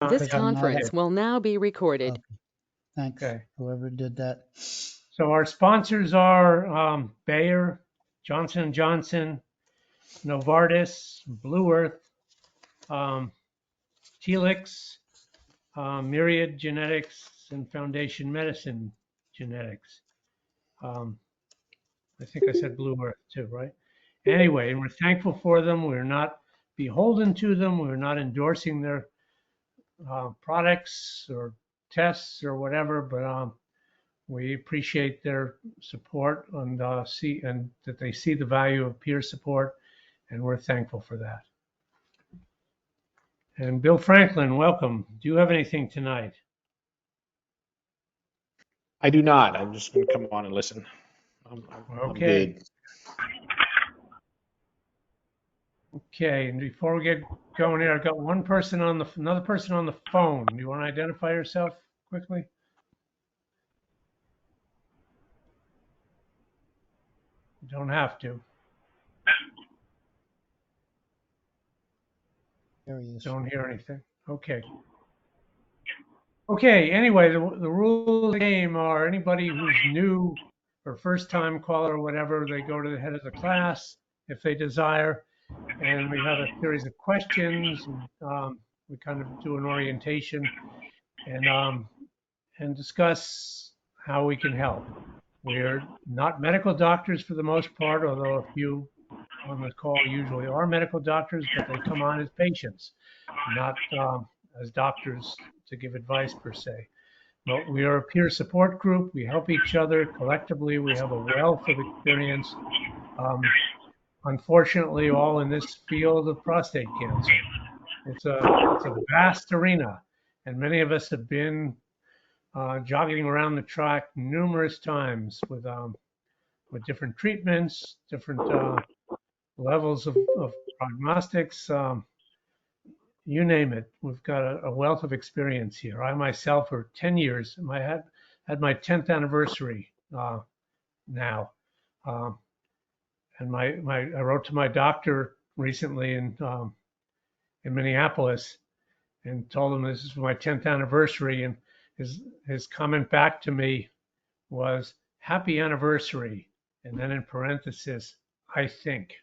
This Because I'm not conference here. will now be recorded. Okay. Thanks, Okay. whoever did that. So our sponsors are Bayer, Johnson & Johnson, Novartis, Blue Earth, Telix, Myriad Genetics, and Foundation Medicine Genetics. I think I said Blue Earth too, right? Anyway, and we're thankful for them. We're not beholden to them. We're not endorsing their products or tests or whatever, but we appreciate their support and and that they see the value of peer support, and we're thankful for that. And Bill Franklin, welcome. Do you have anything tonight? I do not. I'm just going to come on and listen. I'm Okay. good. Okay, and before we get going here, I've got another person on the phone. Do you want to identify yourself quickly? You don't have to. There he is. Don't hear anything. Okay. Okay, anyway, the rules of the game are anybody who's new or first time caller or whatever, they go to the head of the class if they desire. And we have a series of questions. We kind of do an orientation and discuss how we can help. We're not medical doctors for the most part, although a few on the call usually are medical doctors, but they come on as patients, not as doctors to give advice per se. But we are a peer support group. We help each other collectively. We have a wealth of experience, unfortunately, all in this field of prostate cancer. It's a vast arena, and many of us have been jogging around the track numerous times with different treatments, different levels of prognostics, you name it. We've got a wealth of experience here. I myself for 10 years, I had my 10th anniversary now. And I wrote to my doctor recently in Minneapolis and told him this is my 10th anniversary. And his comment back to me was, "Happy anniversary." And then in parenthesis, "I think."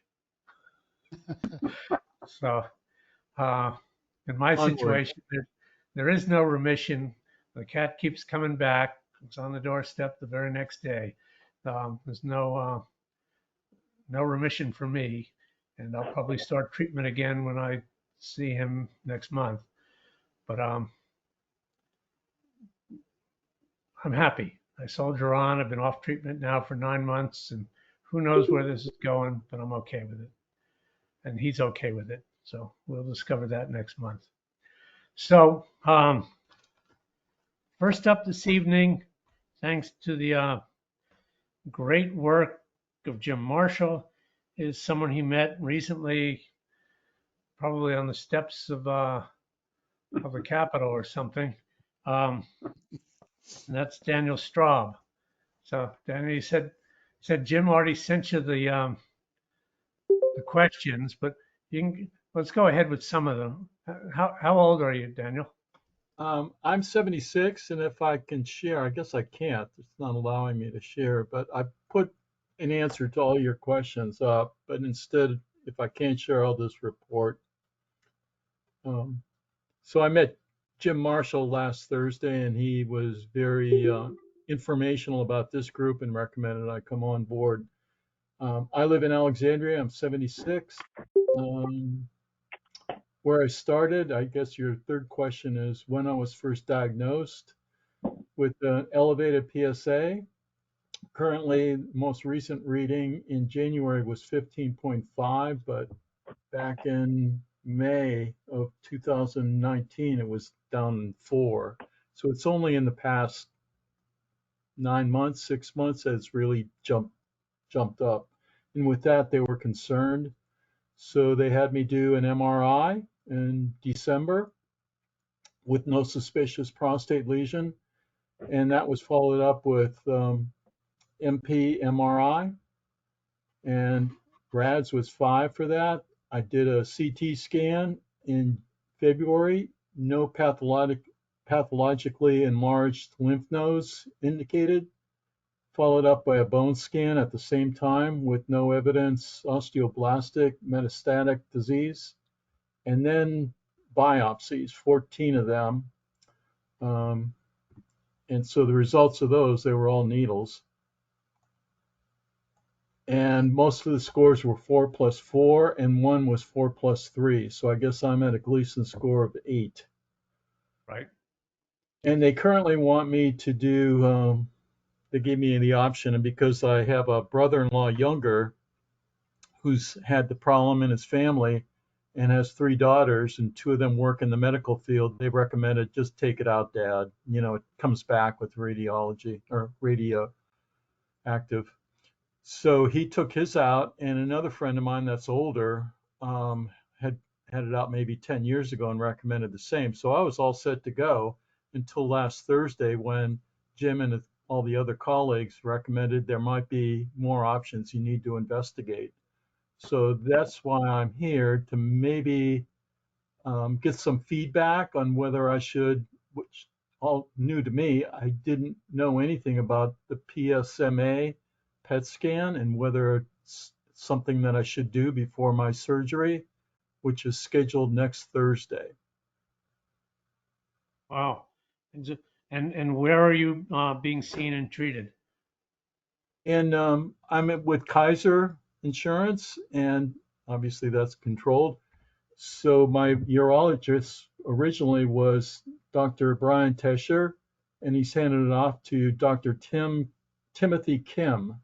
So, in my situation, there is no remission. The cat keeps coming back. It's on the doorstep the very next day. There's no remission for me, and I'll probably start treatment again when I see him next month. But I'm happy. I soldier on. I've been off treatment now for 9 months, and who knows where this is going, but I'm okay with it. And he's okay with it. So we'll discover that next month. So first up this evening, thanks to the great work of Jim Marshall, is someone he met recently, probably on the steps of the Capitol or something. And that's Daniel Straub. So Daniel, you said Jim already sent you the questions, but let's go ahead with some of them. How old are you, Daniel? I'm 76, and if I can share, I guess I can't. It's not allowing me to share, but I put an answer to all your questions up, but instead, if I can't share, I'll just report. So I met Jim Marshall last Thursday, and he was very informational about this group and recommended I come on board. I live in Alexandria. I'm 76. Where I started, I guess your third question is when I was first diagnosed with an elevated PSA. Currently, most recent reading in January was 15.5, but back in May of 2019, it was down 4. So it's only in the past 9 months, 6 months that it's really jumped up. And with that, they were concerned. So they had me do an MRI in December with no suspicious prostate lesion. And that was followed up with MP MRI. And RADS was 5 for that. I did a CT scan in February no pathologically enlarged lymph nodes indicated, followed up by a bone scan at the same time with no evidence osteoblastic metastatic disease, and then biopsies, 14 of them. And so the results of those, they were all needles. And most of the scores were 4+4, and one was 4+3. So I guess I'm at a Gleason score of 8. Right. And they currently want me to do, they gave me the option, and because I have a brother-in-law younger who's had the problem in his family and has 3 daughters, and 2 of them work in the medical field, they recommended just take it out, Dad. You know, it comes back with radiology or radioactive. So he took his out, and another friend of mine that's older had it out maybe 10 years ago and recommended the same. So I was all set to go until last Thursday when Jim and all the other colleagues recommended there might be more options you need to investigate. So that's why I'm here to maybe get some feedback on whether I should, which all new to me, I didn't know anything about the PSMA PET scan and whether it's something that I should do before my surgery, which is scheduled next Thursday. Wow. And where are you being seen and treated? And I'm with Kaiser Insurance, and obviously that's controlled. So my urologist originally was Dr. Brian Tesher, and he's handed it off to Dr. Timothy Kim.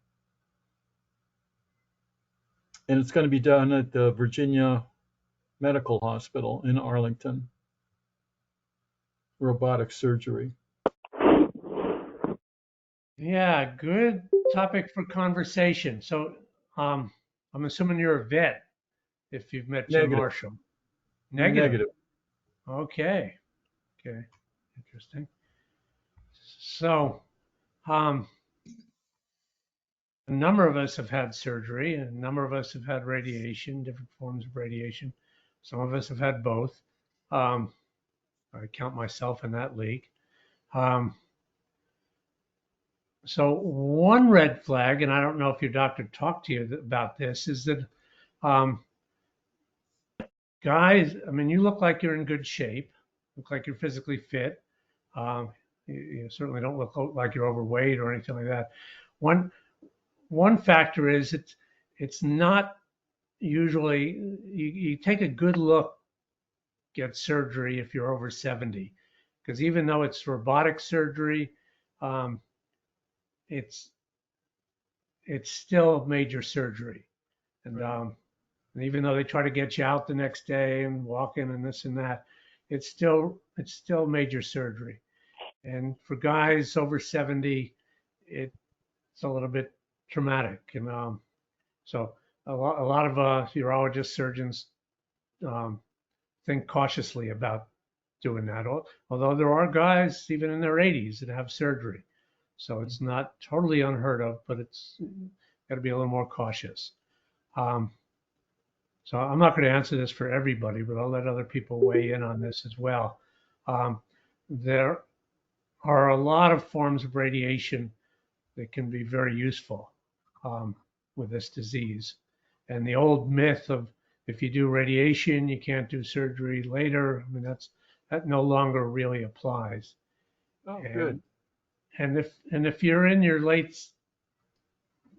And it's going to be done at the Virginia Medical Hospital in Arlington. Robotic surgery. Yeah, good topic for conversation. So I'm assuming you're a vet if you've met Jim Negative. Marshall. Negative. Negative. Okay. Okay. Interesting. So a number of us have had surgery, and a number of us have had radiation, different forms of radiation. Some of us have had both. I count myself in that league. So one red flag, and I don't know if your doctor talked to you about this, is that guys, I mean, you look like you're in good shape, look like you're physically fit. You certainly don't look like you're overweight or anything like that. One factor is it's not usually you take a good look, get surgery if you're over 70, because even though it's robotic surgery, it's still major surgery, and and even though they try to get you out the next day and walk in and this and that, it's still major surgery. And for guys over 70, it's a little bit traumatic. And so a lot of urologist surgeons think cautiously about doing that. Although there are guys even in their 80s that have surgery. So it's not totally unheard of, but it's got to be a little more cautious. So I'm not going to answer this for everybody, but I'll let other people weigh in on this as well. There are a lot of forms of radiation that can be very useful with this disease. And the old myth of if you do radiation, you can't do surgery later, I mean, that no longer really applies. Oh, good. And if you're in your late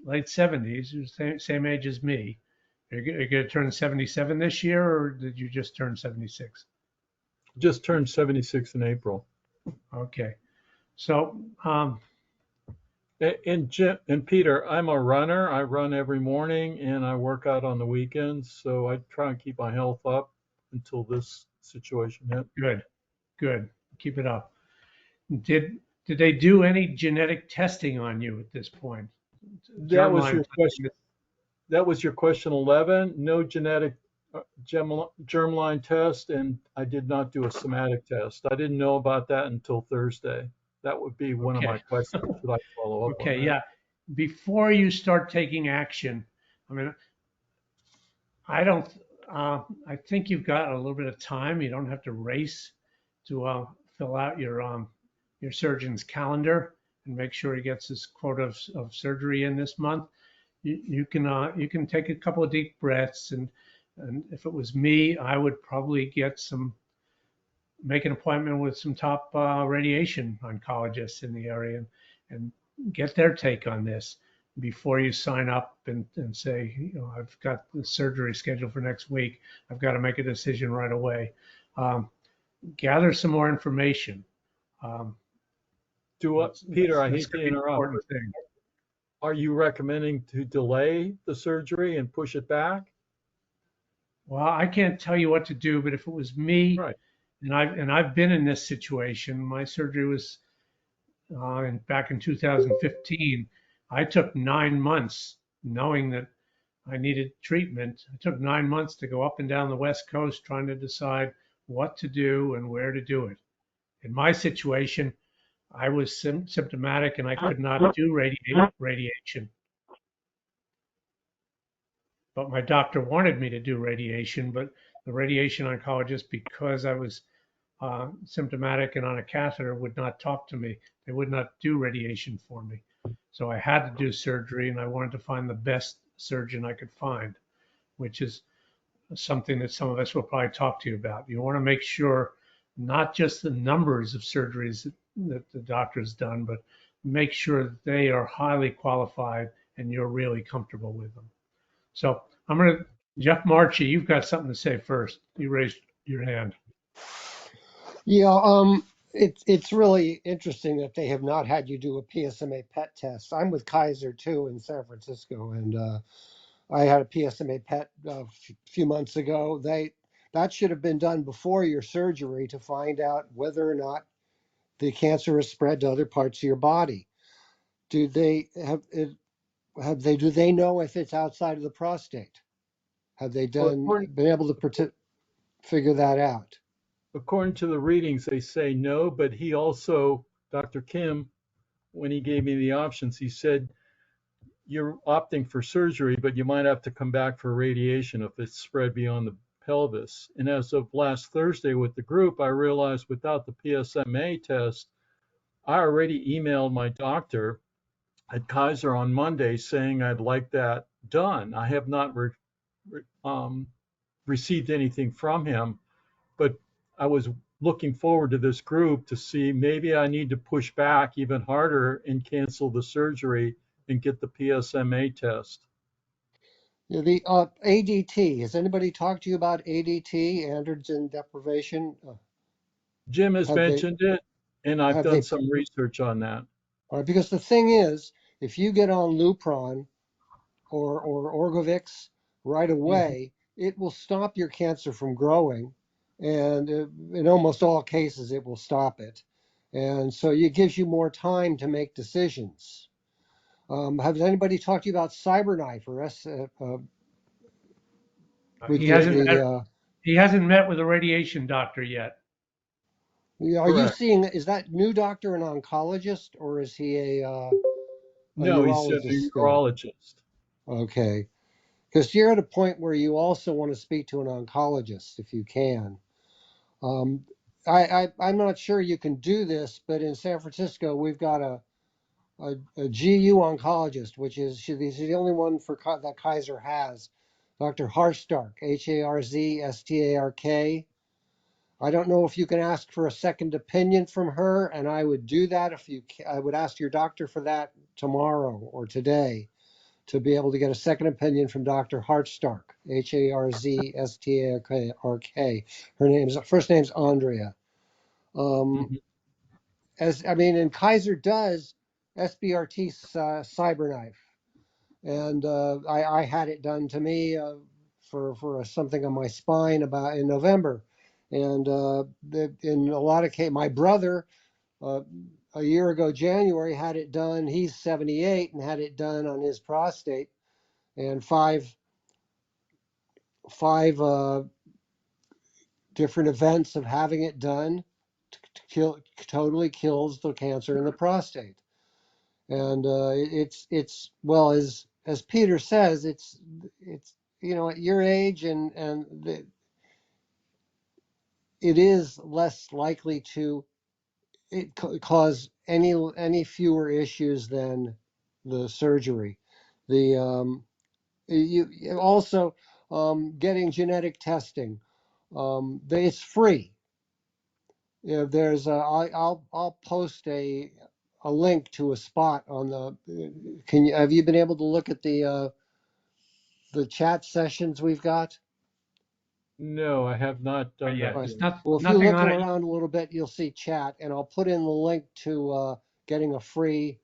70s, you're the same age as me, you're going to turn 77 this year, or did you just turn 76? Just turned 76 in April. Okay. So, and Peter, I'm a runner. I run every morning and I work out on the weekends. So I try and keep my health up until this situation hit. Good. Keep it up. Did they do any genetic testing on you at this point? That was your question. That was your question 11. No genetic germline test, and I did not do a somatic test. I didn't know about that until Thursday. That would be one of my questions. Should I follow up on that? Yeah. Before you start taking action, I mean, I think you've got a little bit of time. You don't have to race to fill out your surgeon's calendar and make sure he gets his quota of surgery in this month. You can take a couple of deep breaths, and if it was me, I would probably make an appointment with some top radiation oncologists in the area and get their take on this before you sign up and say, I've got the surgery scheduled for next week. I've got to make a decision right away. Gather some more information. Peter, I That's hate to gonna be an interrupt. important thing. Are you recommending to delay the surgery and push it back? Well, I can't tell you what to do, but if it was me, Right. and I've been in this situation, my surgery was back in 2015. I took 9 months knowing that I needed treatment. I took 9 months to go up and down the West Coast trying to decide what to do and where to do it. In my situation, I was symptomatic and I could not do radiation. But my doctor wanted me to do radiation, but the radiation oncologist, because I was symptomatic and on a catheter, would not talk to me. They would not do radiation for me. So I had to do surgery, and I wanted to find the best surgeon I could find, which is something that some of us will probably talk to you about. You want to make sure not just the numbers of surgeries that the doctor's done, but make sure that they are highly qualified and you're really comfortable with them. So Jeff Marchi, you've got something to say first. You raised your hand. Yeah, it's really interesting that they have not had you do a PSMA PET test. I'm with Kaiser too in San Francisco, and I had a PSMA PET a few months ago. That should have been done before your surgery to find out whether or not the cancer has spread to other parts of your body. Do they do they know if it's outside of the prostate? Have they Well, according, been able to figure that out? according to the readings, they say no, but he also, Dr. Kim, when he gave me the options, he said, you're opting for surgery, but you might have to come back for radiation if it's spread beyond the pelvis. And as of last Thursday with the group, I realized without the PSMA test, I already emailed my doctor at Kaiser on Monday saying I'd like that done. I have not received anything from him, but I was looking forward to this group to see maybe I need to push back even harder and cancel the surgery and get the PSMA test. Yeah, the ADT. Has anybody talked to you about ADT, androgen deprivation? Jim has Have they? mentioned it, and I've Have done they? some research on that. Because the thing is, if you get on Lupron or Orgovyx right Mhm. away, it will stop your cancer from growing, and in almost all cases, it will stop it. And so it gives you more time to make decisions. Has anybody talked to you about CyberKnife or with He the hasn't met, he hasn't met with a radiation doctor yet. Are you Correct. seeing, is that new doctor an oncologist or is he a No, he said urologist a still? urologist. Okay. Because you're at a point where you also want to speak to an oncologist if you can. Um, I'm not sure you can do this, but in San Francisco, we've got a GU oncologist, which is she's the only one that Kaiser has. Dr. Harstark, Harzstark. I don't know if you can ask for a second opinion from her, and I would do that if you. I would ask your doctor for that tomorrow or today to be able to get a second opinion from Dr. Harstark, Harzstark. Her first name's Andrea. Um, Mhm. and Kaiser does SBRT CyberKnife, and I had it done to me for something on my spine about in November, and in a lot of cases, my brother uh, a year ago January had it done. He's 78 and had it done on his prostate, and five different events of having it done totally kills the cancer in the prostate. And it's well, as Peter says, it's at your age and it is less likely to cause any fewer issues than the surgery. The you also getting genetic testing. It's free. You know, there's I'll post a link to a spot on the. Have you been able to look at the chat sessions we've got? No, I have not done Yeah, that Right. there's yet. Well, if you nothing look on it. around a little bit, you'll see chat, and I'll put in the link to getting a free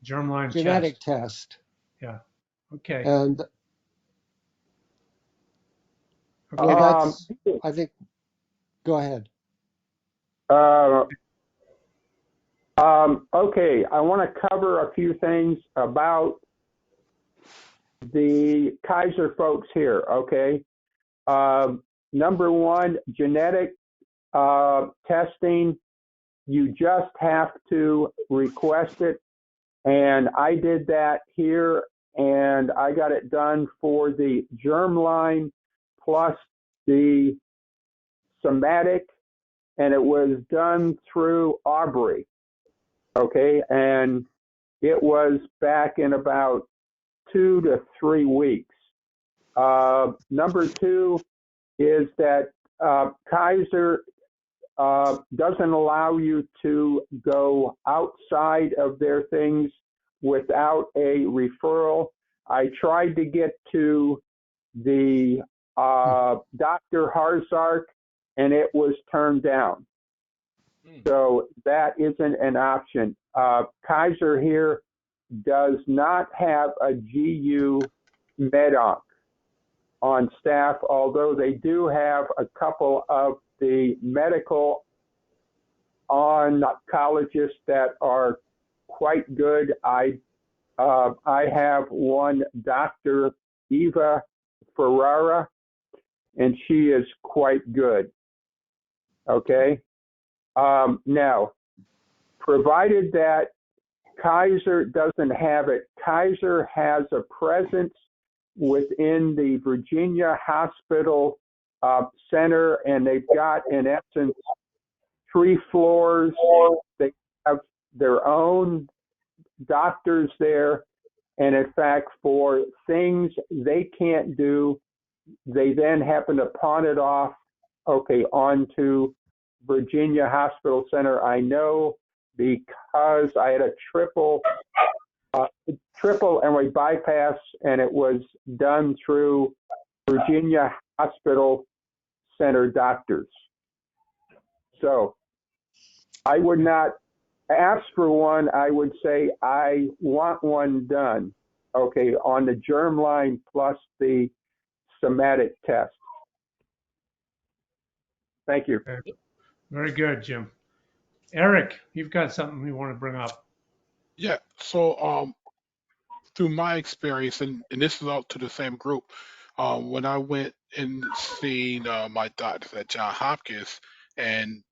Germline genetic test. test. Yeah. Okay. And Okay. that's, I think, go ahead. Okay, I want to cover a few things about the Kaiser folks here, okay? Number one, genetic testing, you just have to request it. And I did that here, and I got it done for the germline plus the somatic, and it was done through Aubrey, okay? And it was back in about 2 to 3 weeks. Number two is that Kaiser doesn't allow you to go outside of their things without a referral. I tried to get to the Dr. Harzark, and it was turned down. So that isn't an option. Kaiser here does not have a GU med-onc on staff, although they do have a couple of the medical oncologists that are quite good. I have one, Dr. Eva Ferrara, and she is quite good. Okay. Now, provided that Kaiser doesn't have it, Kaiser has a presence within the Virginia Hospital Center, and they've got, in essence, 3 floors. They have their own doctors there, and in fact, for things they can't do, they then happen to pawn it off, okay, onto Virginia Hospital Center. I know because I had a triple airway bypass, and it was done through Virginia Hospital Center doctors. So I would not ask for one. I would say I want one done, okay, on the germline plus the somatic test. Thank you. Very good, Jim. Eric, you've got something you want to bring up. Yeah. So through my experience, and this is all to the same group, when I went and seen my doctors at Johns Hopkins, and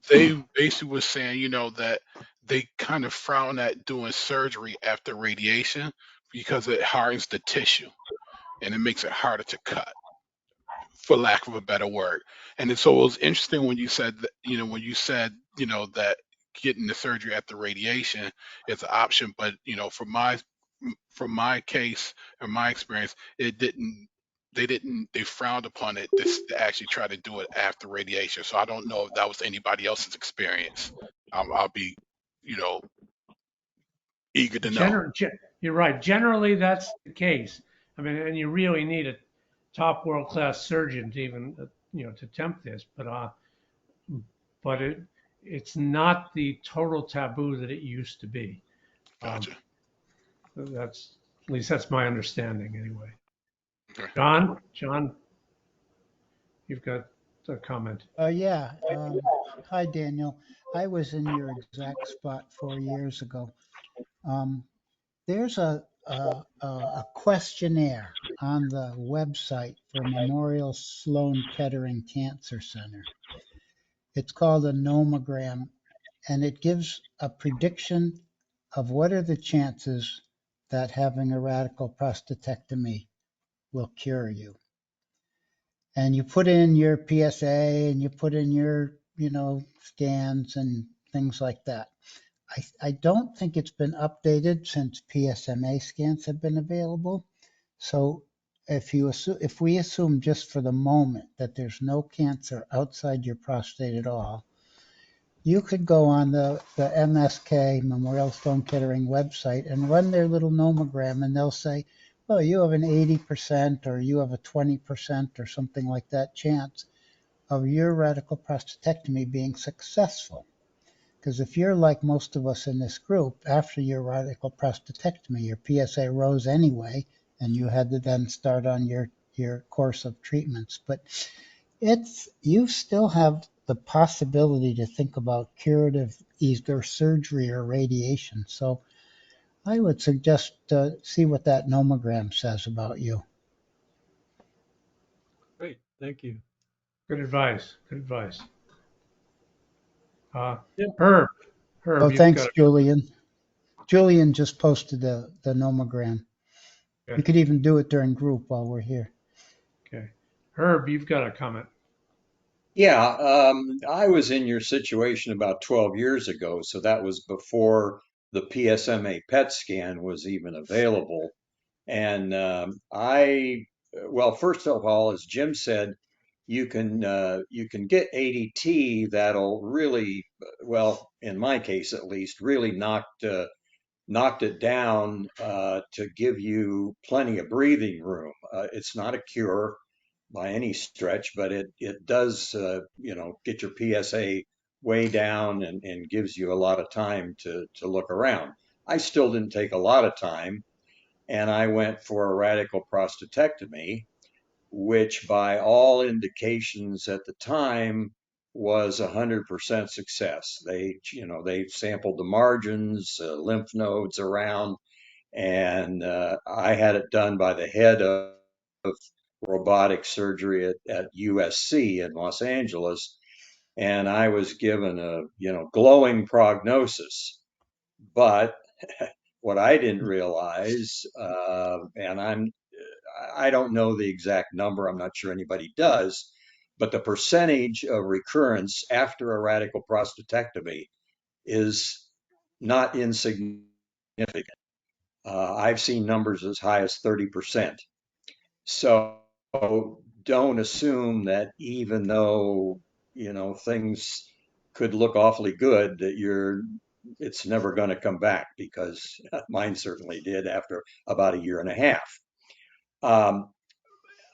they basically was saying, that they kind of frown at doing surgery after radiation because it hardens the tissue and it makes it harder to cut, for lack of a better word. And so it was interesting when you said that, that getting the surgery after radiation is an option, but from my case or my experience, they frowned upon it to actually try to do it after radiation. So I don't know if that was anybody else's experience. I'll be, you know, eager to know. You're right. Generally, that's the case. I mean, and you really need a top world-class surgeon to even, to attempt this. But it's not the total taboo that it used to be. Gotcha. That's at least that's my understanding anyway. Okay. John, you've got a comment. Yeah. Hi, Daniel. I was in your exact spot 4 years ago. There's a questionnaire on the website for Memorial Sloan Kettering Cancer Center. It's called a nomogram, and it gives a prediction of what are the chances that having a radical prostatectomy will cure you. and you put in your PSA and you put in your, scans and things like that. I don't think it's been updated since PSMA scans have been available. So if we assume just for the moment that there's no cancer outside your prostate at all, you could go on the MSK, Memorial Sloan Kettering website, and run their little nomogram, and they'll say, well, you have an 80% or you have a 20% or something like that chance of your radical prostatectomy being successful. Because if you're like most of us in this group, after your radical prostatectomy, your PSA rose anyway, and you had to then start on your course of treatments. But you still have the possibility to think about curative either surgery or radiation. So I would suggest see what that nomogram says about you. Great, thank you. Good advice. Good advice. Yeah. Herb, Oh, you've thanks, got a Julian. Julian just posted the nomogram. You good. could even do it during group while we're here. Okay. Herb, you've got a comment. Yeah, I was in your situation about 12 years ago, so that was before the PSMA PET scan was even available. And well, first of all, as Jim said, you can get ADT that'll really, well, in my case at least, really knocked it down to give you plenty of breathing room. It's not a cure by any stretch, but it does get your PSA way down and gives you a lot of time to look around. I still didn't take a lot of time, and I went for a radical prostatectomy, which by all indications at the time was 100% success. They sampled the margins, lymph nodes around, and I had it done by the head of robotic surgery at USC in Los Angeles, and I was given a glowing prognosis. But what I didn't realize, and I don't know the exact number, I'm not sure anybody does, but the percentage of recurrence after a radical prostatectomy is not insignificant. I've seen numbers as high as 30%. So don't assume that even though, things could look awfully good, that it's never going to come back, because mine certainly did after about a year and a half.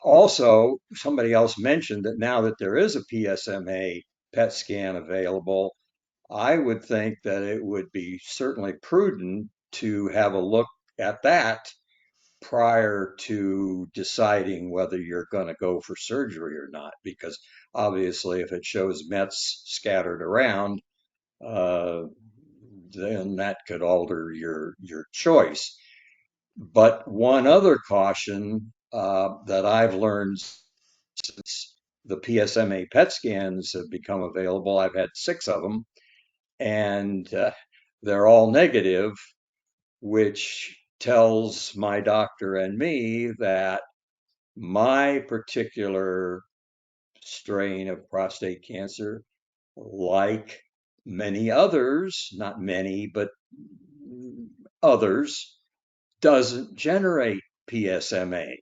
Also, somebody else mentioned that now that there is a PSMA PET scan available, I would think that it would be certainly prudent to have a look at that prior to deciding whether you're going to go for surgery or not, because obviously if it shows Mets scattered around, then that could alter your choice. But one other caution that I've learned since the PSMA PET scans have become available, I've had 6 of them, and they're all negative, which tells my doctor and me that my particular strain of prostate cancer, like many others, not many, but others, doesn't generate PSMA.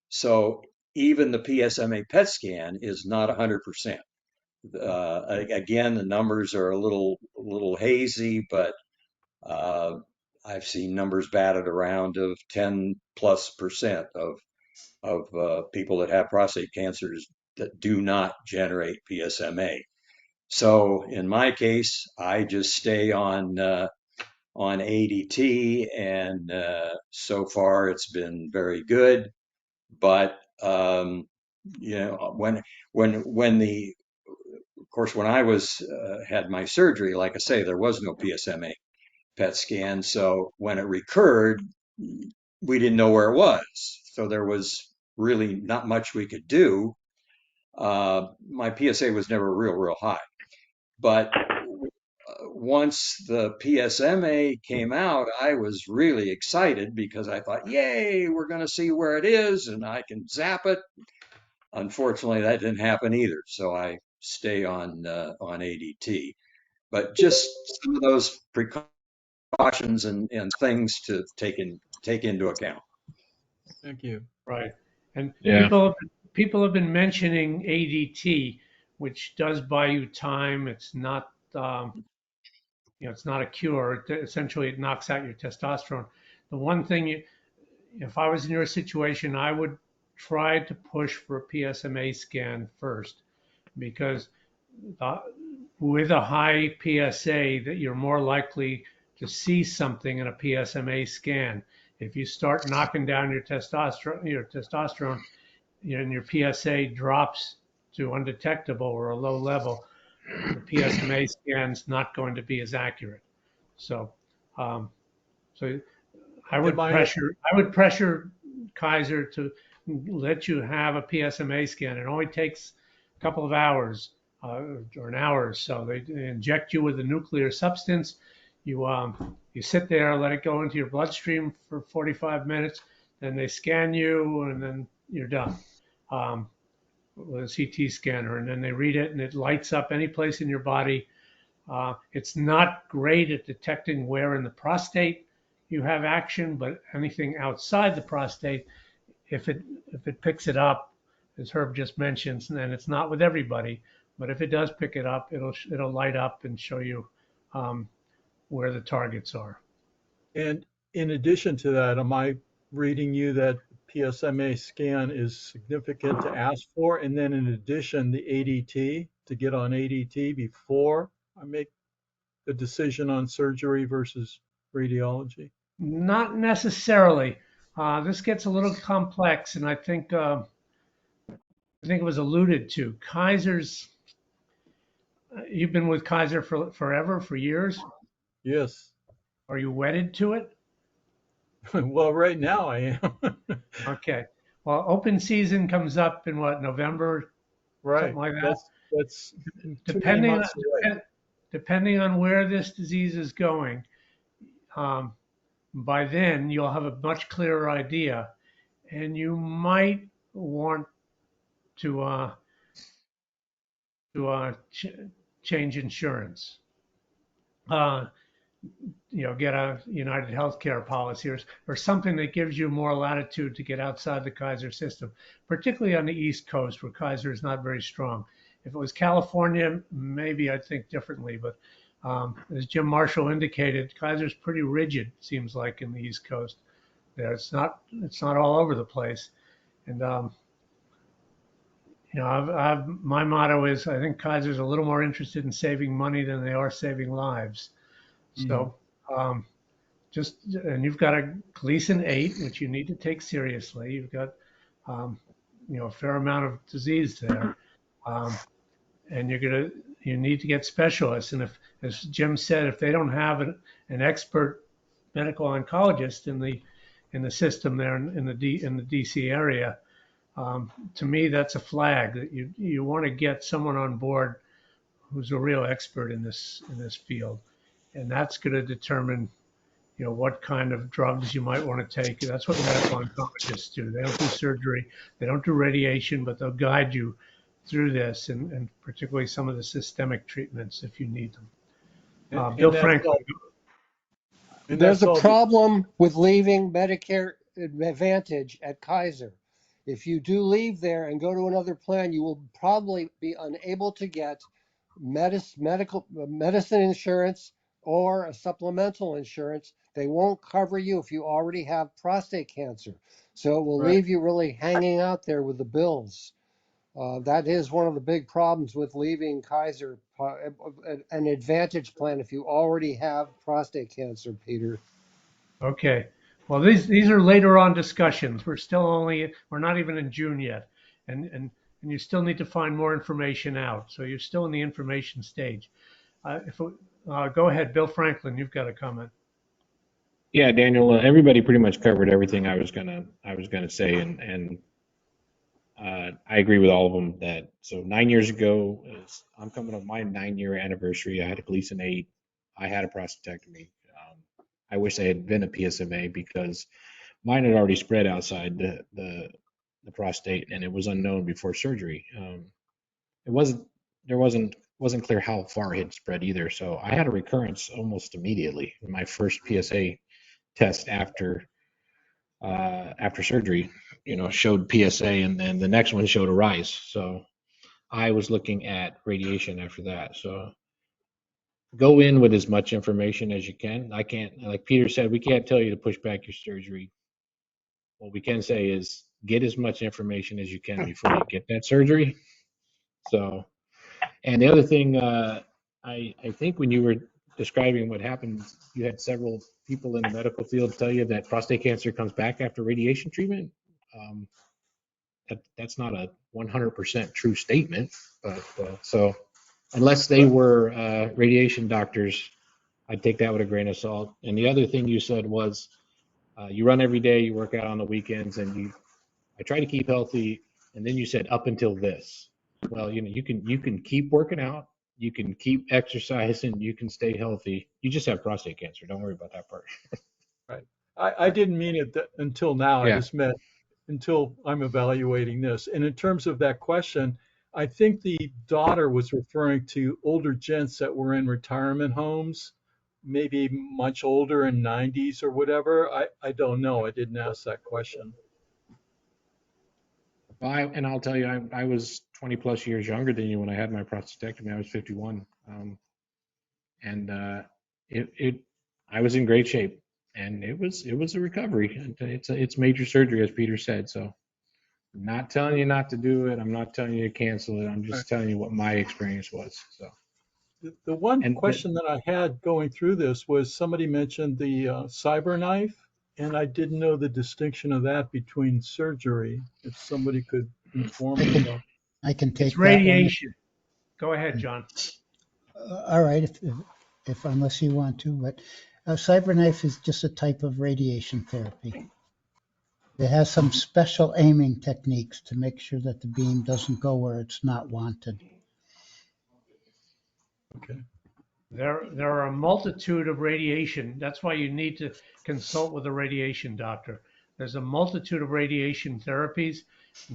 So even the PSMA PET scan is not 100%. Again, the numbers are a little hazy, but I've seen numbers batted around of 10+% of people that have prostate cancers that do not generate PSMA. So in my case, I just stay on ADT, and so far it's been very good. But of course, when I had my surgery, like I say, there was no PSMA PET scan. So when it recurred, we didn't know where it was. So there was really not much we could do. My PSA was never real high. But once the PSMA came out, I was really excited because I thought, yay, we're going to see where it is and I can zap it. unfortunately, that didn't happen either. So I stay on ADT. But just some of those precautions and things to take into account. Thank you. Right. And Yeah. people have been mentioning ADT, which does buy you time. It's not it's not a cure. Essentially, it knocks out your testosterone. The one thing if I was in your situation, I would try to push for a PSMA scan first, because uh, with a high PSA, that you're more likely to see something in a PSMA scan. If you start knocking down your testosterone, and your PSA drops to undetectable or a low level, the PSMA scan's not going to be as accurate. So, um, so Am I I would pressure Kaiser to let you have a PSMA scan. It only takes a couple of hours or an hour or so. They inject you with a nuclear substance. You sit there, let it go into your bloodstream for 45 minutes, then they scan you, and then you're done with a CT scanner, and then they read it, and it lights up any place in your body. It's not great at detecting where in the prostate you have action, but anything outside the prostate, if it picks it up, as Herb just mentioned, and it's not with everybody, but if it does pick it up, it'll light up and show you where the targets are. And in addition to that, am I reading you that PSMA scan is significant to ask for? And then in addition, the ADT, to get on ADT before I make the decision on surgery versus radiology? Not necessarily. This gets a little complex, and I think it was alluded to. Kaiser's. You've been with Kaiser for forever, for years. Yes. Are you wedded to it? Well, right now I am. Okay. Well, open season comes up in what, November, something Right. like that. That's too many Depending months away. depending on where this disease is going, um, by then you'll have a much clearer idea, and you might want to change insurance. Uh, get a United Healthcare policy, or something that gives you more latitude to get outside the Kaiser system, particularly on the East Coast where Kaiser is not very strong. If it was California, maybe I'd think differently, but as Jim Marshall indicated, Kaiser's pretty rigid, seems like, in the East Coast. There, it's not all over the place, and my motto is, I think Kaiser's a little more interested in saving money than they are saving lives. Mhm. So, um, and you've got a Gleason 8, which you need to take seriously. You've got, um, a fair amount of disease there, um, and you need to get specialists. And if, as Jim said, if they don't have an expert medical oncologist in the system there in the DC area, to me that's a flag that you want to get someone on board who's a real expert in this field, and that's going to determine what kind of drugs you might want to take. That's what medical oncologists do. They don't do surgery, they don't do radiation, but they'll guide you through this, and particularly some of the systemic treatments if you need them. Bill And that's Franklin. all. And There's that's a all. problem with leaving Medicare Advantage at Kaiser. If you do leave there and go to another plan, you will probably be unable to get medicine insurance or a supplemental insurance. They won't cover you if you already have prostate cancer. So it will Right. leave you really hanging out there with the bills. That is one of the big problems with leaving Kaiser, an Advantage plan if you already have prostate cancer, Peter. Okay. Well, these are later on discussions. We're not even in June yet, and you still need to find more information out. So you're still in the information stage. Go ahead, Bill Franklin. You've got a comment. Yeah, Daniel, everybody pretty much covered everything I was gonna say, and I agree with all of them. So 9 years ago, I'm coming up my 9-year anniversary. I had a Gleason 8. I had a prostatectomy. I wish I had been a PSMA because mine had already spread outside the the prostate, and it was unknown before surgery. It wasn't clear how far it had spread either. So I had a recurrence almost immediately. My first PSA test after surgery, showed PSA, and then the next one showed a rise. So I was looking at radiation after that. So go in with as much information as you can. I can't, like Peter said, we can't tell you to push back your surgery. What we can say is get as much information as you can before you get that surgery. So, and the other thing, I think when you were describing what happened, you had several people in the medical field tell you that prostate cancer comes back after radiation treatment. Um, that's not a 100% true statement, but so unless they were radiation doctors, I'd take that with a grain of salt. And the other thing you said was you run every day, you work out on the weekends, and I try to keep healthy. And then you said up until this. Well, you can keep working out, you can keep exercising, you can stay healthy. You just have prostate cancer. Don't worry about that part. Right. I didn't mean it until now. I Yeah. just meant until I'm evaluating this. And in terms of that question, I think the daughter was referring to older gents that were in retirement homes, maybe much older in 90s or whatever. I don't know. I didn't ask that question. Well, and I'll tell you, I was 20 plus years younger than you when I had my prostatectomy. I was 51, and I was in great shape, and it was a recovery. It's major surgery, as Peter said. So, I'm not telling you not to do it. I'm not telling you to cancel it. I'm Right. just telling you what my experience was. So, The one and question that I had going through this was somebody mentioned the cyber knife, and I didn't know the distinction of that between surgery. If somebody could inform me about. I can It's take that one. radiation. Go ahead, John. All right, if unless you want to, but cyberknife is just a type of radiation therapy. It has some special aiming techniques to make sure that the beam doesn't go where it's not wanted. Okay. There are a multitude of radiation. That's why you need to consult with a radiation doctor. There's a multitude of radiation therapies.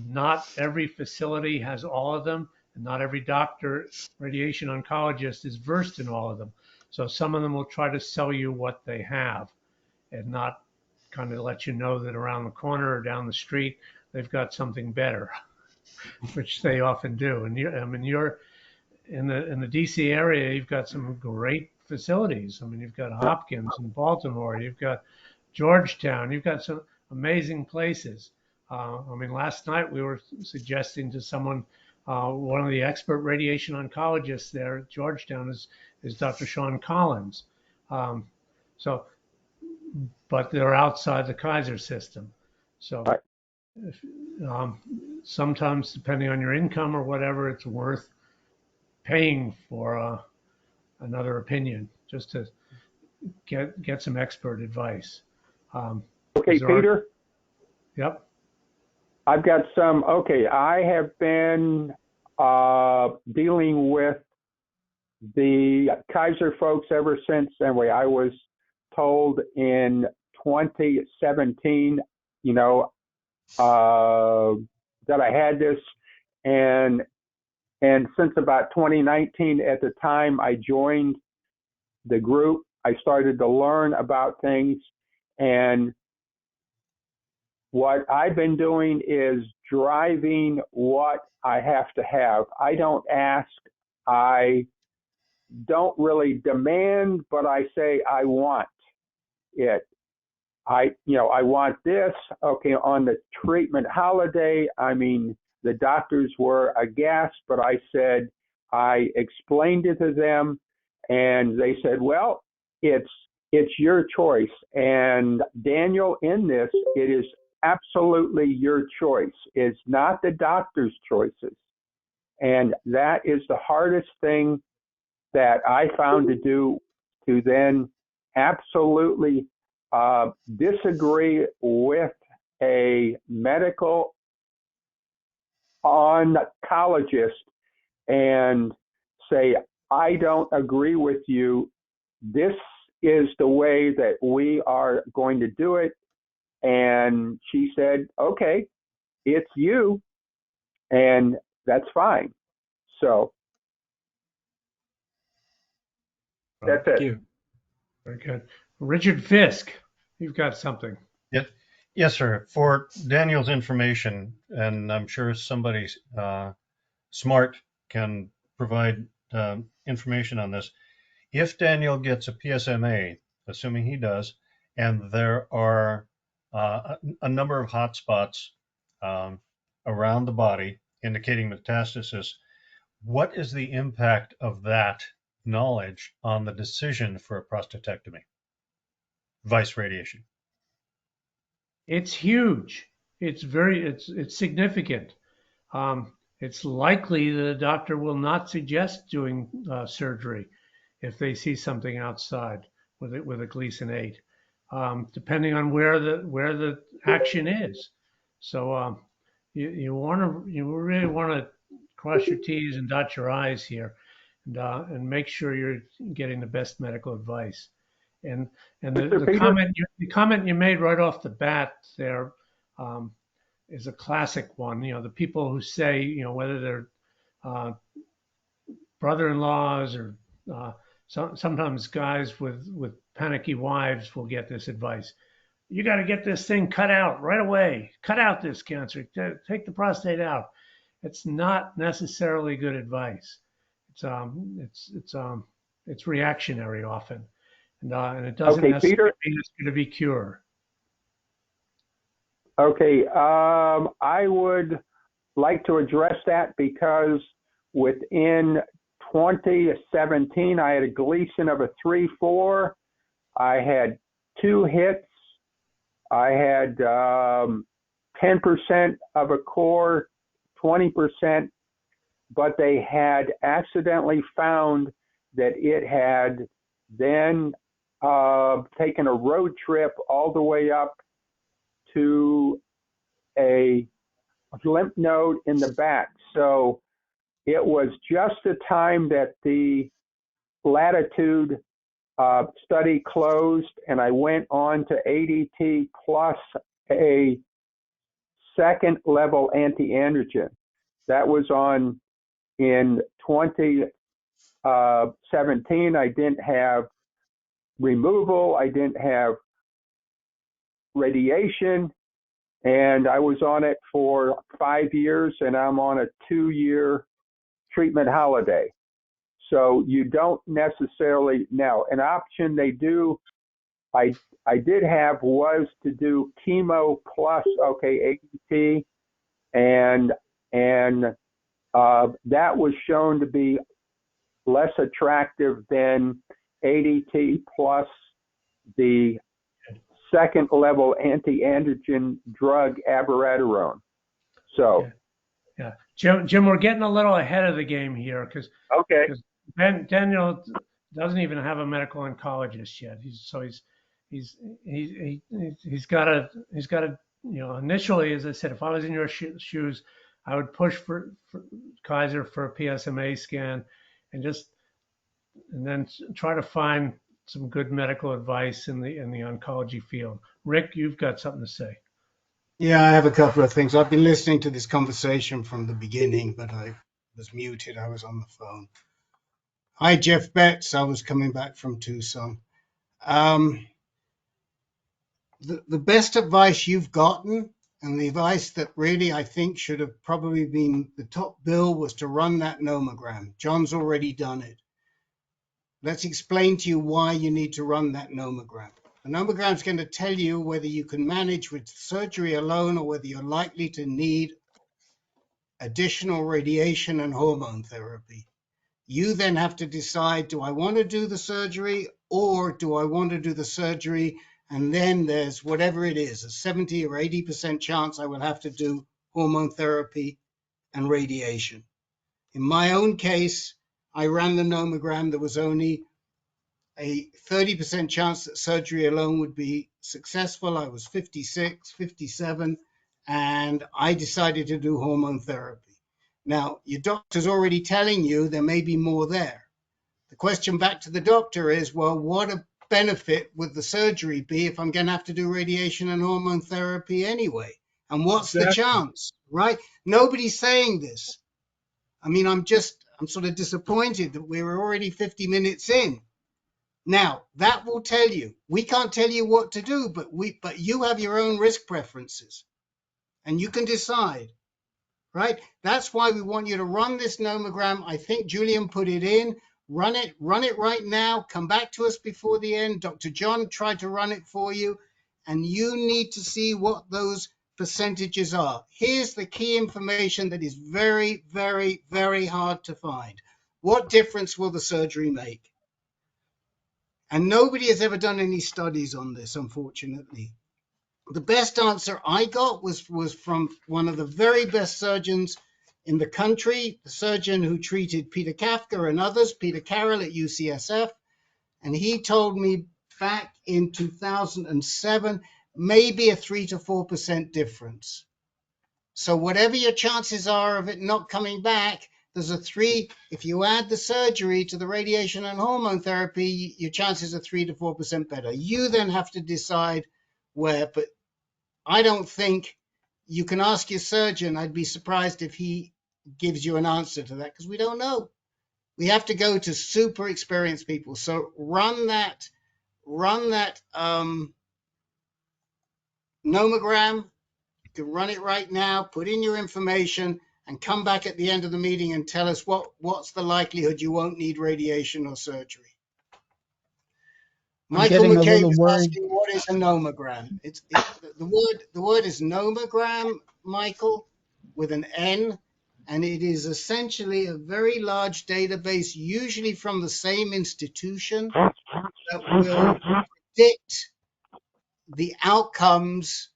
Not every facility has all of them, and not every doctor, radiation oncologist, is versed in all of them. So some of them will try to sell you what they have and not kind of let you know that around the corner or down the street they've got something better, which they often do. And you're in the DC area, you've got some great facilities. I mean, you've got Hopkins in Baltimore, you've got Georgetown, you've got some amazing places. I mean, last night we were suggesting to someone, one of the expert radiation oncologists there at Georgetown is Dr. Sean Collins. Um, so, but they're outside the Kaiser system. So, Right. if, um, sometimes depending on your income or whatever, it's worth paying for another opinion just to get some expert advice. Okay, Peter, Yep. I've got some. Okay, I have been dealing with the Kaiser folks ever since. Anyway, I was told in 2017, that I had this, and since about 2019, at the time I joined the group, I started to learn about things, and what I've been doing is driving what I have to have. I don't ask, I don't really demand, but I say I want it. I want this. Okay, on the treatment holiday, I mean, the doctors were aghast, but I explained it to them, and they said, well, it's your choice. And Daniel, in this, it is absolutely your choice. It's not the doctor's choices. And that is the hardest thing that I found to do, to then absolutely disagree with a medical oncologist and say, I don't agree with you. This is the way that we are going to do it. And she said, okay. it's you, and that's fine. So that's Thank it. you. Very good. Richard Fisk, you've got something. Yeah. Yes, sir. For Daniel's information, and I'm sure somebody smart can provide information on this. If Daniel gets a PSMA, assuming he does, and there are a number of hot spots around the body indicating metastasis, what is the impact of that knowledge on the decision for a prostatectomy, vice radiation? It's huge. It's significant. It's likely that a doctor will not suggest doing surgery if they see something outside with a Gleason 8, depending on where the action is. So you really want to cross your T's and dot your I's here, and make sure you're getting the best medical advice. And the comment you made right off the bat there is a classic one. The people who say, whether they're brother-in-laws or sometimes guys with panicky wives will get this advice. You got to get this thing cut out right away. Cut out this cancer. Take the prostate out. It's not necessarily good advice. It's reactionary often, and it doesn't necessarily mean it's going to be cured. Okay, I would like to address that because within 2017, I had a Gleason of a 3-4. I had 2 hits. I had 10% of a core, 20%, but they had accidentally found that it had then taken a road trip all the way up to a lymph node in the back. So it was just the time that the Latitude study closed, and I went on to ADT plus a second level anti-androgen. That was on in 2017. I didn't have removal. I didn't have radiation. And I was on it for 5 years, and I'm on a 2-year treatment holiday. So you don't necessarily, now an option they do, I did have was to do chemo plus, ADT, and that was shown to be less attractive than ADT plus the second level anti-androgen drug abiraterone. So, yeah. Jim, we're getting a little ahead of the game here because Daniel doesn't even have a medical oncologist yet. He's got to initially, as I said, if I was in your shoes, I would push for Kaiser for a PSMA scan, and then try to find some good medical advice in the oncology field. Rick, you've got something to say. Yeah, I have a couple of things. I've been listening to this conversation from the beginning, but I was muted. I was on the phone. Hi, Jeff Betts. I was coming back from Tucson. The best advice you've gotten, and the advice that really I think should have probably been the top bill, was to run that nomogram. John's already done it. Let's explain to you why you need to run that nomogram. The nomogram is going to tell you whether you can manage with surgery alone or whether you're likely to need additional radiation and hormone therapy. You then have to decide, do I want to do the surgery, or do I want to do the surgery and then there's whatever it is, a 70 or 80% chance I will have to do hormone therapy and radiation. In my own case, I ran the nomogram. There was only a 30% chance that surgery alone would be successful. I was 56, 57, and I decided to do hormone therapy. Now, your doctor's already telling you there may be more there. The question back to the doctor is, well, what a benefit would the surgery be if I'm going to have to do radiation and hormone therapy anyway? And what's the Exactly. chance, right? Nobody's saying this. I mean, I'm sort of disappointed that we're already 50 minutes in. Now, that will tell you, we can't tell you what to do, but you have your own risk preferences and you can decide, right? That's why we want you to run this nomogram. I think Julian put it in. Run it right now. Come back to us before the end. Dr. John tried to run it for you, and you need to see what those percentages are. Here's the key information that is very, very, very hard to find. What difference will the surgery make? And nobody has ever done any studies on this, unfortunately. The best answer I got was from one of the very best surgeons in the country, the surgeon who treated Peter Kafka and others, Peter Carroll at UCSF. And he told me back in 2007, maybe a 3 to 4% difference. So whatever your chances are of it not coming back, there's a 3, if you add the surgery to the radiation and hormone therapy, your chances are 3 to 4% better. You then have to decide where, but I don't think you can ask your surgeon. I'd be surprised if he gives you an answer to that because we don't know. We have to go to super experienced people. So run that nomogram. You can run it right now, put in your information, and come back at the end of the meeting and tell us what's the likelihood you won't need radiation or surgery. I'm Michael getting a McCabe little is worried. asking what is a nomogram. The word is nomogram, Michael, with an N, and it is essentially a very large database, usually from the same institution, that will predict the outcomes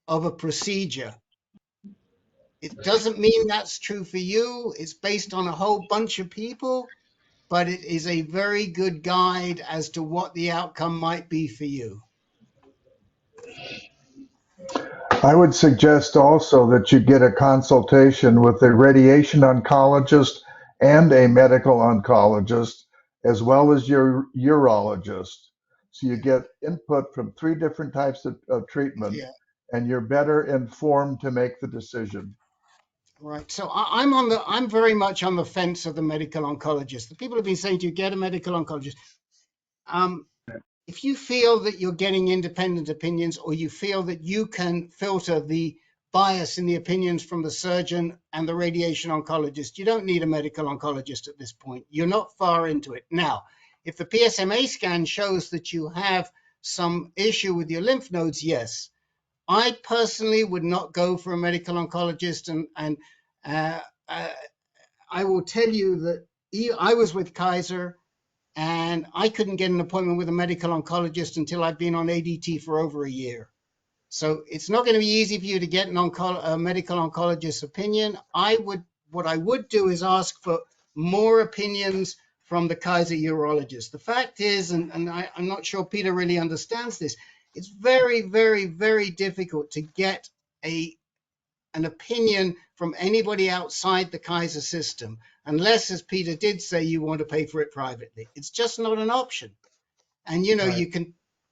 of a procedure. It doesn't mean that's true for you. It's based on a whole bunch of people, but it is a very good guide as to what the outcome might be for you. I would suggest also that you get a consultation with a radiation oncologist and a medical oncologist, as well as your urologist. So you get input from 3 different types of treatment, Yeah, and you're better informed to make the decision. right. So I'm very much on the fence of the medical oncologist. The people have been saying to you, get a medical oncologist. If you feel that you're getting independent opinions, or you feel that you can filter the bias in the opinions from the surgeon and the radiation oncologist, you don't need a medical oncologist at this point. You're not far into it. Now, if the PSMA scan shows that you have some issue with your lymph nodes, yes. I personally would not go for a medical oncologist, and I will tell you that I was with Kaiser, and I couldn't get an appointment with a medical oncologist until I'd been on ADT for over a year. So it's not going to be easy for you to get a medical oncologist's opinion. What I would do is ask for more opinions from the Kaiser urologist. The fact is, and I'm not sure Peter really understands this, it's very, very, very difficult to get an opinion from anybody outside the Kaiser system, unless, as Peter did say, you want to pay for it privately. It's just not an option. And Right.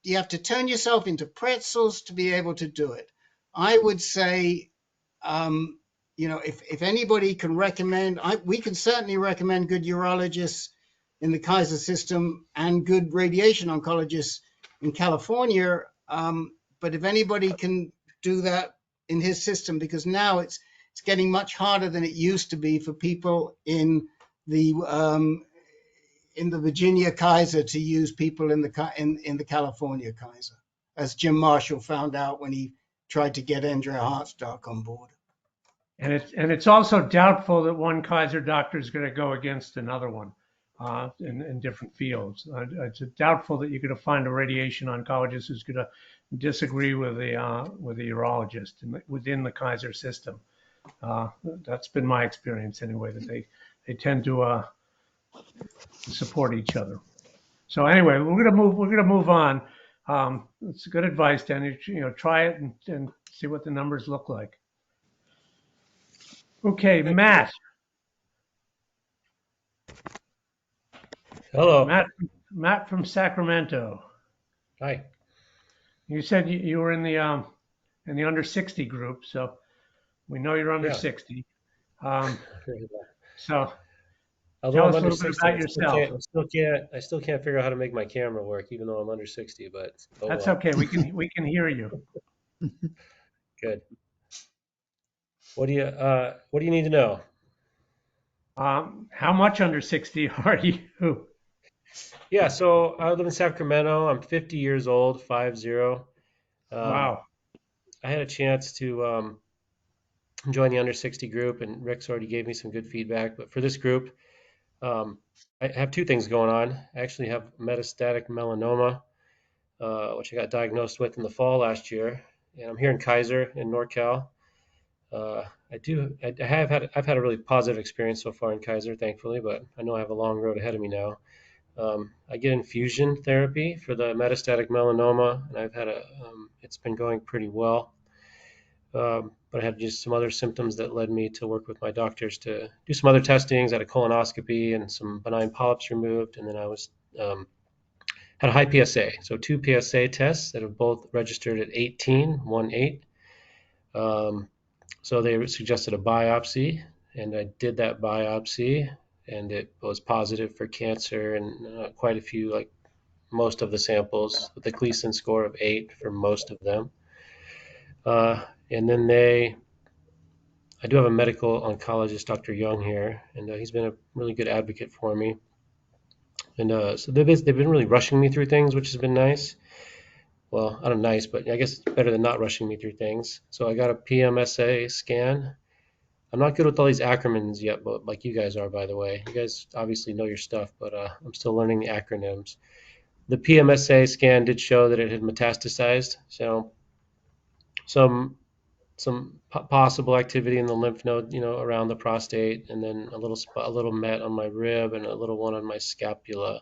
you have to turn yourself into pretzels to be able to do it. I would say, if anybody can recommend, we can certainly recommend good urologists in the Kaiser system and good radiation oncologists in California. But if anybody can do that in his system, because now it's getting much harder than it used to be for people in the Virginia Kaiser to use people in the California Kaiser, as Jim Marshall found out when he tried to get Andrea Hartstock on board. And it's also doubtful that one Kaiser doctor is going to go against another one in different fields. It's doubtful that you're going to find a radiation oncologist who's going to disagree with the urologist within the Kaiser system. That's been my experience anyway. That they tend to support each other. So anyway, we're gonna move on. It's good advice, Danny. Try it and see what the numbers look like. Okay, Matt. Hello. Matt from Sacramento. Hi. You said you were in the in the under 60 group, so we know you're under Yeah. 60. So Although tell I'm us a under little bit 60, about yourself. I still can't figure out how to make my camera work, even though I'm under 60. But oh That's well. okay. We can hear you. Good. What do you need to know? How much under 60 are you? Yeah, so I live in Sacramento. I'm 50 years old, 50. Wow. I had a chance to join the under 60 group, and Rick's already gave me some good feedback. But for this group, I have two things going on. I actually have metastatic melanoma, which I got diagnosed with in the fall last year, and I'm here in Kaiser in NorCal. I've had a really positive experience so far in Kaiser, thankfully, but I know I have a long road ahead of me now. I get infusion therapy for the metastatic melanoma, and it's been going pretty well. But I had just some other symptoms that led me to work with my doctors to do some other testings. I had a colonoscopy and some benign polyps removed, and then I had a high PSA, so 2 PSA tests that have both registered at 18. So they suggested a biopsy, and I did that biopsy, and it was positive for cancer and quite a few, like most of the samples, with a Gleason score of 8 for most of them. And then I do have a medical oncologist, Dr. Young here, and he's been a really good advocate for me. And so they've been really rushing me through things, which has been nice. Well, I don't know, nice, but I guess it's better than not rushing me through things. So I got a PSMA scan. I'm not good with all these acronyms yet, but like you guys are, by the way. You guys obviously know your stuff, but I'm still learning the acronyms. The PSMA scan did show that it had metastasized, so some possible activity in the lymph node, around the prostate, and then a little met on my rib and a little one on my scapula.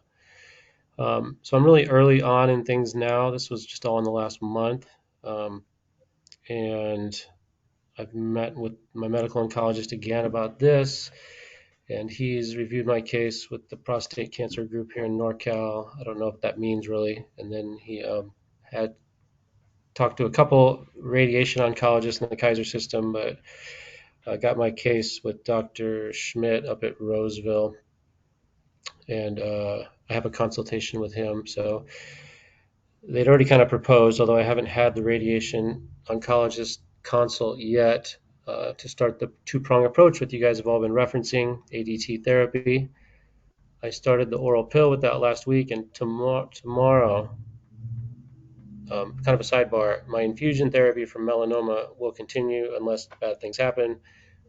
So I'm really early on in things now. This was just all in the last month, and I've met with my medical oncologist again about this, and he's reviewed my case with the prostate cancer group here in NorCal. I don't know what that means really. And then he had talked to a couple radiation oncologists in the Kaiser system, but I got my case with Dr. Schmidt up at Roseville, and I have a consultation with him. So they'd already kind of proposed, although I haven't had the radiation oncologist consult yet, to start the two-prong approach with you guys have all been referencing, ADT therapy. I started the oral pill with that last week, and tomorrow, kind of a sidebar, my infusion therapy for melanoma will continue unless bad things happen.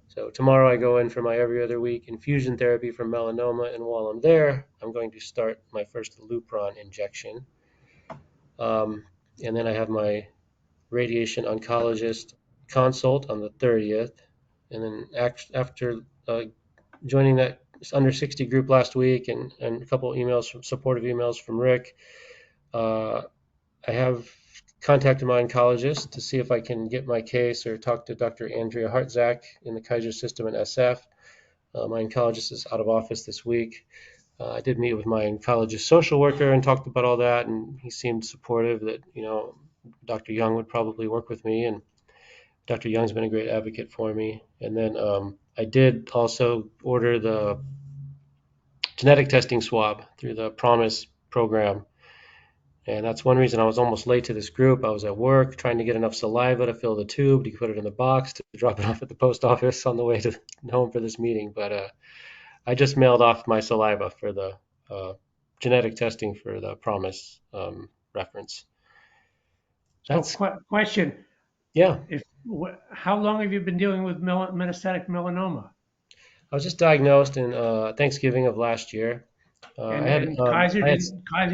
So tomorrow I go in for my every other week infusion therapy for melanoma, and while I'm there, I'm going to start my first Lupron injection. And then I have my radiation oncologist consult on the 30th. And then after joining that under 60 group last week and a couple supportive emails from Rick, I have contacted my oncologist to see if I can get my case or talk to Dr. Andrea Hartzak in the Kaiser system in SF. My oncologist is out of office this week. I did meet with my oncologist social worker and talked about all that, and he seemed supportive that, Dr. Young would probably work with me, and Dr. Young's been a great advocate for me. And then I did also order the genetic testing swab through the Promise program. And that's one reason I was almost late to this group. I was at work trying to get enough saliva to fill the tube to put it in the box to drop it off at the post office on the way to home for this meeting. But I just mailed off my saliva for the genetic testing for the Promise reference. So question. Yeah. How long have you been dealing with metastatic melanoma? I was just diagnosed in Thanksgiving of last year. Kaiser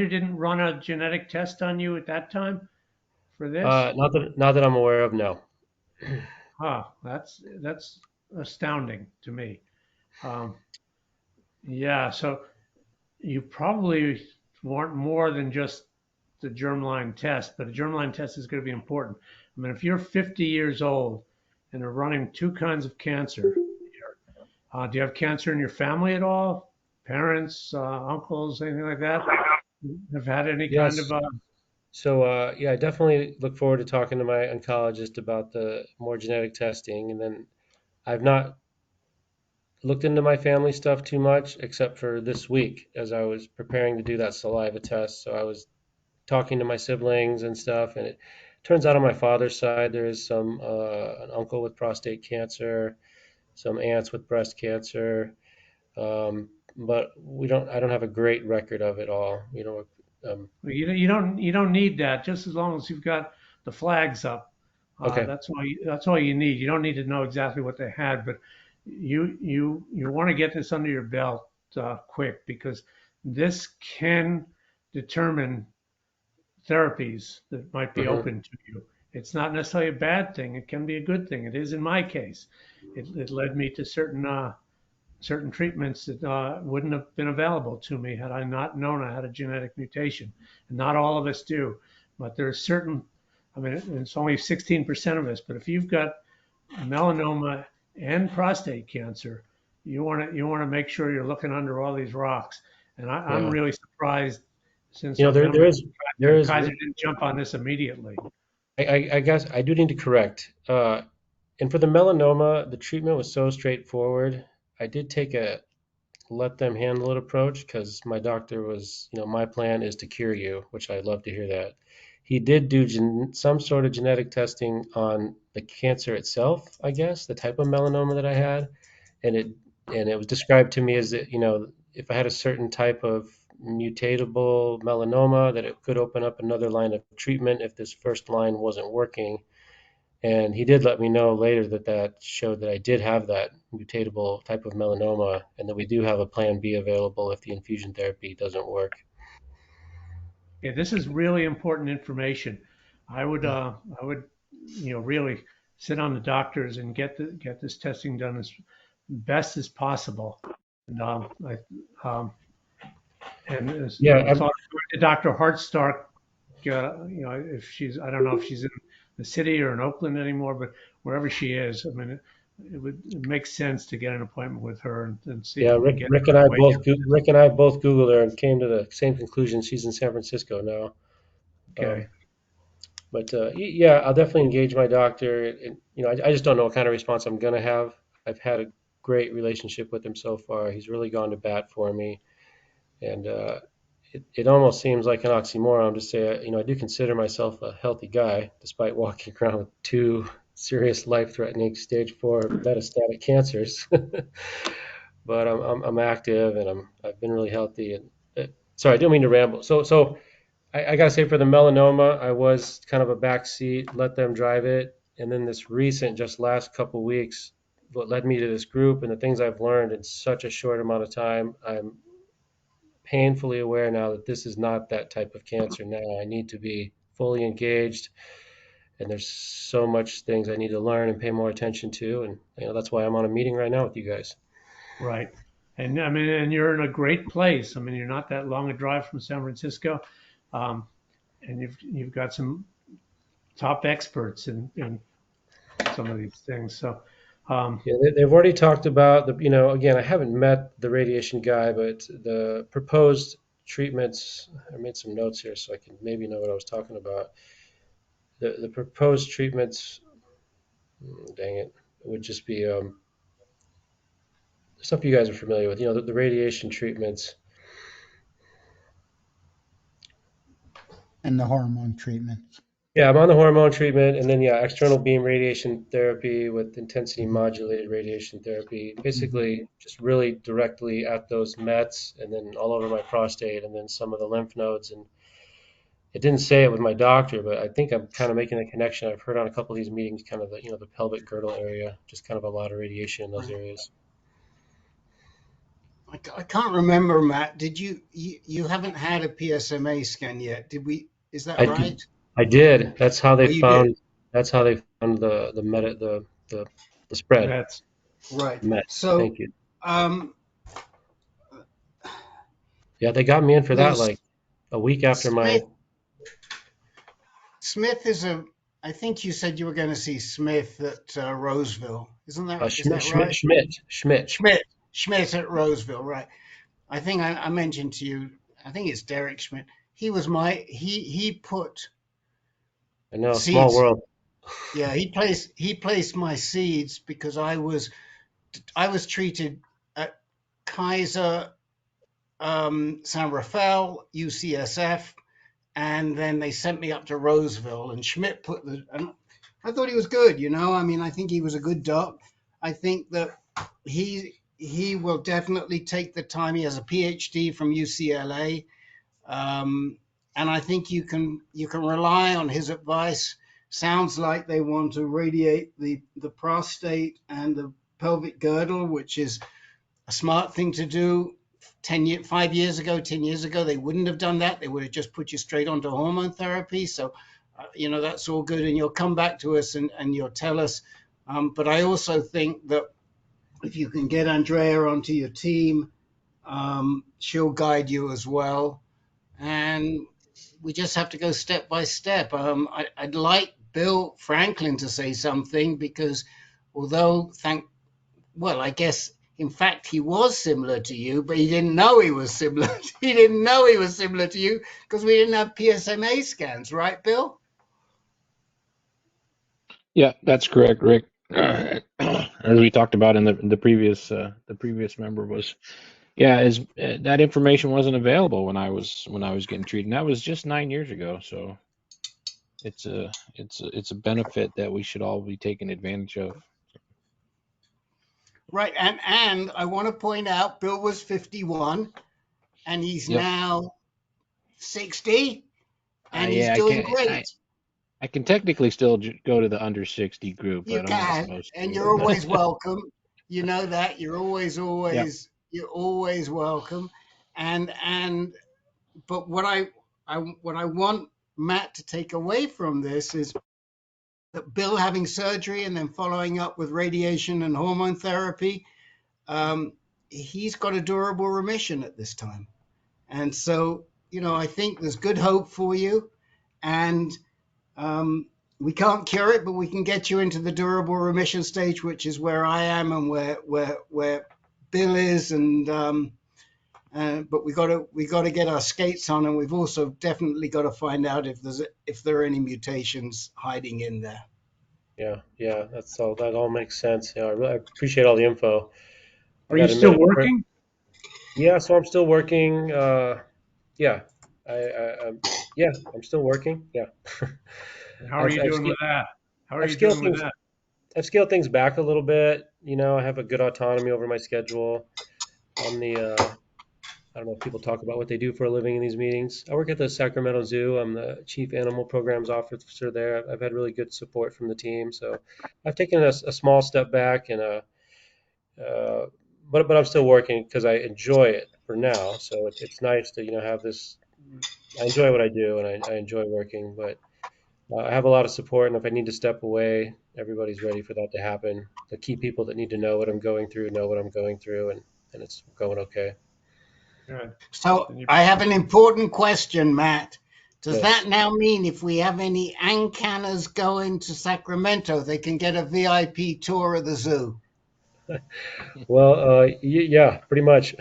didn't run a genetic test on you at that time for this? Not that I'm aware of, no. That's astounding to me. Yeah, so you probably want more than just the germline test, but a germline test is going to be important. I mean, if you're 50 years old and are running two kinds of cancer, do you have cancer in your family at all? Parents, uncles, anything like that? Have had any kind of So yeah, I definitely look forward to talking to my oncologist about the more genetic testing. And then I've not looked into my family stuff too much, except for this week as I was preparing to do that saliva test. So I was talking to my siblings and stuff, and it turns out on my father's side there is some an uncle with prostate cancer, some aunts with breast cancer, but I don't have a great record of it all. Well, you don't need that. Just as long as you've got the flags up, Okay. that's all you need. You don't need to know exactly what they had, but you want to get this under your belt quick, because this can determine therapies that might be Hmm. open to you. It's not necessarily a bad thing. It can be a good thing. It is in my case. It led me to certain treatments that wouldn't have been available to me had I not known I had a genetic mutation. And not all of us do, but there's certain. I mean, it's only 16% of us, but if you've got melanoma and prostate cancer, you want to make sure you're looking under all these rocks. And I'm Yeah. really surprised since November There is there that is Kaiser didn't jump on this immediately. I guess I do need to correct. And for the melanoma, the treatment was so straightforward. I did take a let them handle it approach because my doctor was, my plan is to cure you, which I love to hear that. He did do some sort of genetic testing on the cancer itself, I guess, the type of melanoma that I had, and it was described to me as that, if I had a certain type of mutatable melanoma, that it could open up another line of treatment if this first line wasn't working. And he did let me know later that that showed that I did have that mutatable type of melanoma, and that we do have a plan B available if the infusion therapy doesn't work. Yeah, this is really important information. Yeah. I would, really sit on the doctors and get this testing done as best as possible. And Yeah, so to Dr. Hartstark, if I don't know if she's in the city or in Oakland anymore, but wherever she is, I mean, it makes sense to get an appointment with her and see if yeah. we can get Rick and I both Googled her and came to the same conclusion. She's in San Francisco now. okay. Um, but yeah, I'll definitely engage my doctor. And, I just don't know what kind of response I'm gonna have. I've had a great relationship with him so far. He's really gone to bat for me, and it almost seems like an oxymoron to say, I do consider myself a healthy guy, despite walking around with two serious life-threatening stage 4 metastatic cancers. But I'm active, and I've been really healthy. And sorry, I don't mean to ramble. So I gotta say, for the melanoma, I was kind of a backseat, let them drive it, and then this recent, just last couple weeks, what led me to this group and the things I've learned in such a short amount of time, I'm painfully aware now that this is not that type of cancer now. I need to be fully engaged, and there's so much things I need to learn and pay more attention to, and that's why I'm on a meeting right now with you guys. Right. And I mean, and you're in a great place. I mean, you're not that long a drive from San Francisco, um, and you've got some top experts in some of these things. So, Yeah, they've already talked about again, I haven't met the radiation guy, but the proposed treatments, I made some notes here so I can maybe know what I was talking about. The proposed treatments, dang it, would just be stuff you guys are familiar with, the radiation treatments. And the hormone treatments. Yeah, I'm on the hormone treatment, and then yeah, external beam radiation therapy with intensity Hmm. modulated radiation therapy. Hmm. Basically, just really directly at those mets, and then all over my prostate, and then some of the lymph nodes. And it didn't say it with my doctor, but I think I'm kind of making a connection. I've heard on a couple of these meetings, kind of the pelvic girdle area, just kind of a lot of radiation in those Right. areas. I can't remember, Matt. Did you haven't had a PSMA scan yet? Did we? Is that I did. right? I did. That's how they Oh, you did. found. That's how they found the meta the spread. that's Right. Mets. So Thank you. um, Yeah, they got me in for that there's like a week after Smith. my Smith is a. I think you said you were going to see Smith at Roseville. Isn't that? Is that right? Schmidt. Schmidt. Schmidt at Roseville. Right. I think I mentioned to you. I think it's Derek Schmidt. he put I know, small seeds. world. Yeah, he placed my seeds because I was treated at Kaiser, San Rafael, UCSF, and then they sent me up to Roseville. And Schmidt and I thought he was good. I mean, I think he was a good doc. I think that he will definitely take the time. He has a PhD from UCLA. And I think you can rely on his advice. Sounds like they want to radiate the prostate and the pelvic girdle, which is a smart thing to do. 5 years ago, 10 years ago, they wouldn't have done that. They would have just put you straight onto hormone therapy. So, that's all good. And you'll come back to us and you'll tell us. But I also think that if you can get Andrea onto your team, she'll guide you as well. And we just have to go step by step. I'd like Bill Franklin to say something because although I guess in fact he was similar to you, but he didn't know he was similar. He didn't know he was similar to you because we didn't have PSMA scans, right, Bill? Yeah, that's correct, Rick. As we talked about in the previous member was, yeah, that information wasn't available when I was getting treated. And that was just 9 years ago. So it's a benefit that we should all be taking advantage of. Right, and I want to point out Bill was 51 and he's Yep. now 60 and he's Yeah, doing great. I can technically still go to the under 60 group, You but I'm not can, supposed and to. you're always welcome. You know that you're always Yep. you're always welcome. And but what I want Matt to take away from this is that Bill having surgery and then following up with radiation and hormone therapy, he's got a durable remission at this time. And so, I think there's good hope for you. And we can't cure it, but we can get you into the durable remission stage, which is where I am and where Bill is. And but we got to get our skates on, and we've also definitely got to find out if there are any mutations hiding in there. Yeah, that all makes sense. I really appreciate all the info. Are you still working? Yeah, so I'm still working. Yeah, I'm still working. Yeah. How are you doing with that? How are you doing with that? I've scaled things back a little bit. I have a good autonomy over my schedule. I don't know if people talk about what they do for a living in these meetings. I work at the Sacramento Zoo. I'm the chief animal programs officer there. I've had really good support from the team. So I've taken a small step back but I'm still working because I enjoy it for now. So it's nice to, have this. I enjoy what I do and I enjoy working, but I have a lot of support. And if I need to step away, everybody's ready for that to happen. The key people that need to know what I'm going through, and it's going okay. Good. So I have an important question, Matt. Does that now mean if we have any AnCanners going to Sacramento, they can get a VIP tour of the zoo? Well, yeah, pretty much.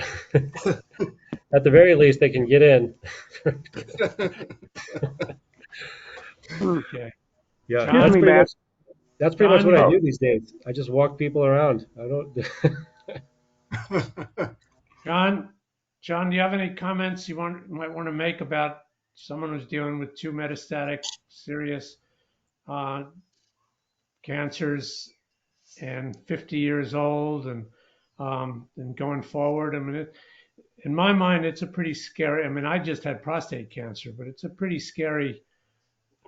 At the very least, they can get in. Okay. Yeah, John, that's pretty much what I do these days. I just walk people around. I don't. John, do you have any comments you might want to make about someone who's dealing with 2 metastatic serious cancers and 50 years old and going forward? I mean, in my mind, it's a pretty scary. I mean, I just had prostate cancer, but it's a pretty scary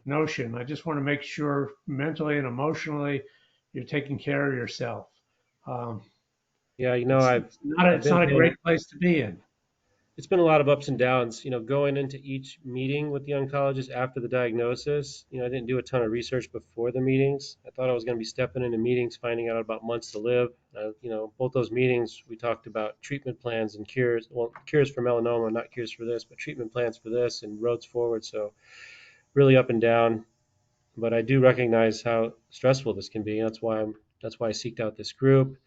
notion. I just want to make sure mentally and emotionally you're taking care of yourself. Yeah, it's not a great place to be in. It's been a lot of ups and downs, going into each meeting with the oncologist after the diagnosis. I didn't do a ton of research before the meetings. I thought I was going to be stepping into meetings, finding out about months to live. Both those meetings, we talked about treatment plans and cures. Well, cures for melanoma, not cures for this, but treatment plans for this and roads forward. So really up and down. But I do recognize how stressful this can be. That's why I seeked out this group.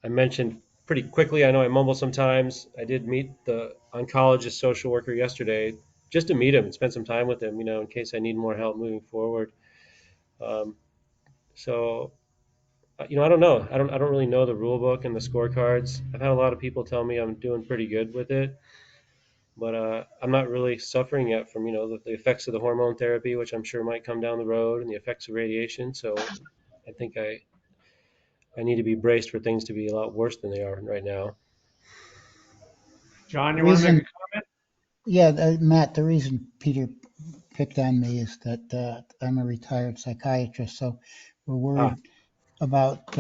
I mentioned pretty quickly, I know I mumble sometimes. I did meet the oncologist social worker yesterday. just to meet him and spend some time with him, in case I need more help moving forward. Um, so, I don't know. I don't really know the rule book and the scorecards. I've had a lot of people tell me I'm doing pretty good with it, but I'm not really suffering yet from, the effects of the hormone therapy, which I'm sure might come down the road, and the effects of radiation. So I think I need to be braced for things to be a lot worse than they are right now. John, The you want to make a reason, comment? yeah, Matt, the reason Peter picked on me is that I'm a retired psychiatrist, so we're Ah, worried about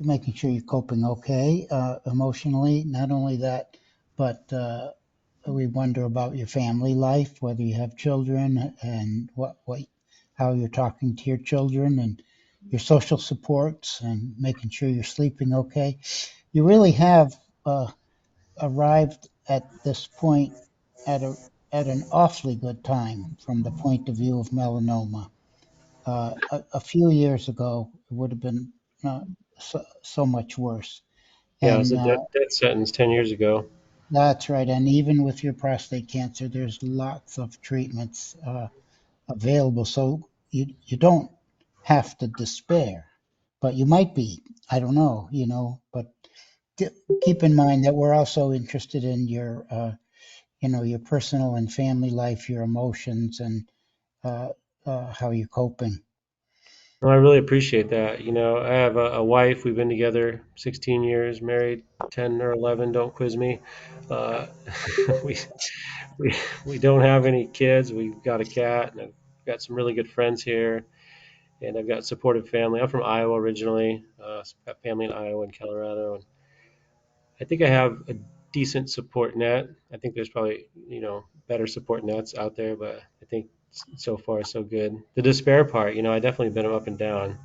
making sure you're coping okay emotionally. Not only that, but we wonder about your family life, whether you have children and how you're talking to your children and your social supports and making sure you're sleeping okay. You really have arrived at this point at an awfully good time from the point of view of melanoma. A few years ago, it would have been so much worse. yeah, it was And a death sentence 10 years ago. that's right. And even with your prostate cancer, there's lots of treatments available. So you don't have to despair, but you might be. I don't know, but keep in mind that we're also interested in your personal and family life, your emotions, and uh, how you're coping. Well, I really appreciate that. I have a wife. We've been together 16 years, married 10 or 11. Don't quiz me. Uh, we, we we don't have any kids. We've got a cat, and I've got some really good friends here, and I've got supportive family. I'm from Iowa originally. Got family in Iowa and Colorado, and I think I have a decent support net. I think there's probably better support nets out there, but I think so far so good. The despair part, I definitely been up and down.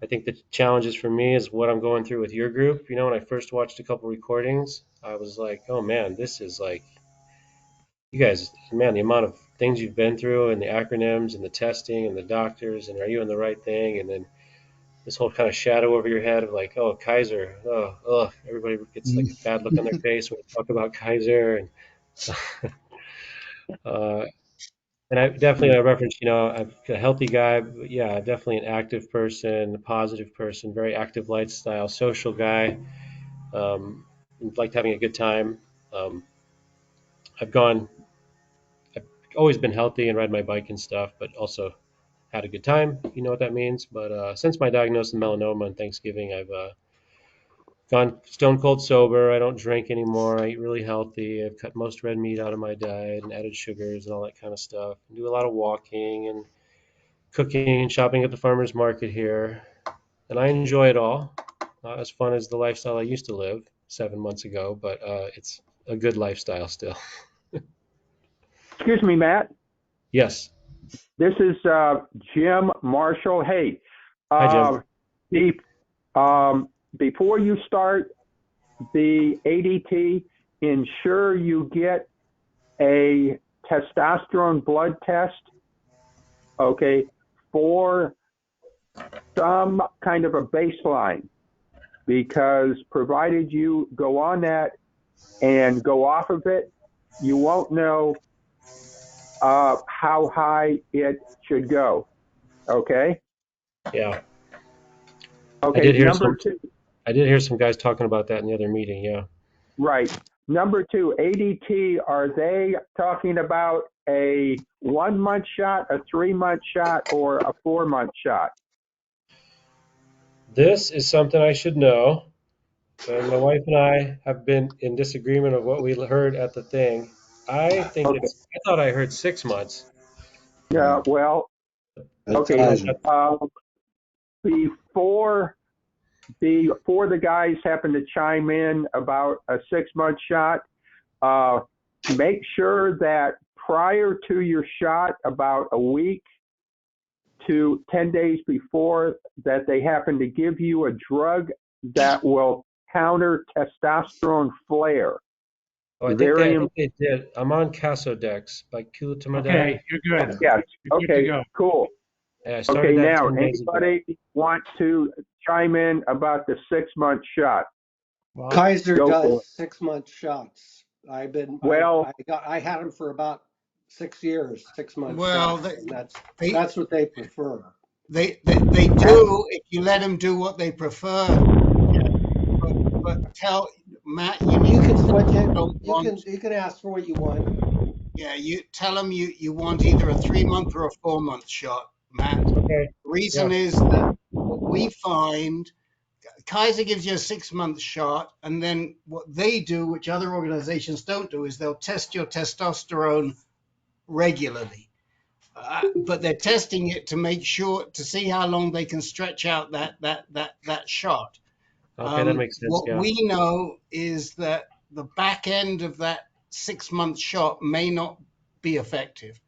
I think the challenges for me is what I'm going through with your group. When I first watched a couple recordings, I was like, oh man, this is like, you guys, man, the amount of things you've been through and the acronyms and the testing and the doctors and are you in the right thing? And then this whole kind of shadow over your head of like, oh, Kaiser, everybody gets like a bad look on their face when we talk about Kaiser. And, uh, and I reference, I'm a healthy guy, but yeah, definitely an active person, a positive person, very active lifestyle, social guy. Um, liked having a good time. Um, I've gone, I've always been healthy and ride my bike and stuff, but also had a good time. You know what that means. But since my diagnosis of melanoma on Thanksgiving, I've gone stone cold sober. I don't drink anymore. I eat really healthy. I've cut most red meat out of my diet and added sugars and all that kind of stuff. I do a lot of walking and cooking and shopping at the farmer's market here. And I enjoy it all. Not as fun as the lifestyle I used to live 7 months ago, but it's a good lifestyle still. Excuse me, Matt. Yes. This is Jim Marshall. Hey, Hi, Jim. the, before you start the ADT, ensure you get a testosterone blood test, okay, for some kind of a baseline, because provided you go on that and go off of it, you won't know how high it should go. Okay. Yeah. Okay. I did hear some guys talking about that in the other meeting. Yeah. Right. Number two, ADT, are they talking about a 1 month shot, a 3 month shot, or a 4 month shot? This is something I should know. And my wife and I have been in disagreement of what we heard at the thing. I Okay. thought I heard 6 months. Yeah. Well. Okay. Before the guys happen to chime in about a 6 month shot, make sure that prior to your shot, about a week to 10 days before, that they happen to give you a drug that will counter testosterone flare. Oh, I think they did. I'm on Casodex by Kulatamide. Okay, you're good. Yes. You're good to Okay. go. Cool. Yeah, I started that Now 10 days ago. anybody want to chime in about the 6 month shot? Well, Kaiser Go does for it. 6 month shots. Well, I had them for about 6 years, 6 months Well, shots, and they that's what they prefer. they do if you let them do what they prefer. But tell Matt, you You need to can tell them switch you it. don't want. You can ask for what you want. Yeah, you tell them you want either a 3 month or a 4 month shot, Matt. Okay. The reason Yeah. is that what we find, Kaiser gives you a 6 month shot, and then what they do, which other organizations don't do, is they'll test your testosterone regularly. But they're testing it to make sure to see how long they can stretch out that shot. Okay, that makes sense. What Yeah. we know is that the back end of that 6 month shot may not be effective.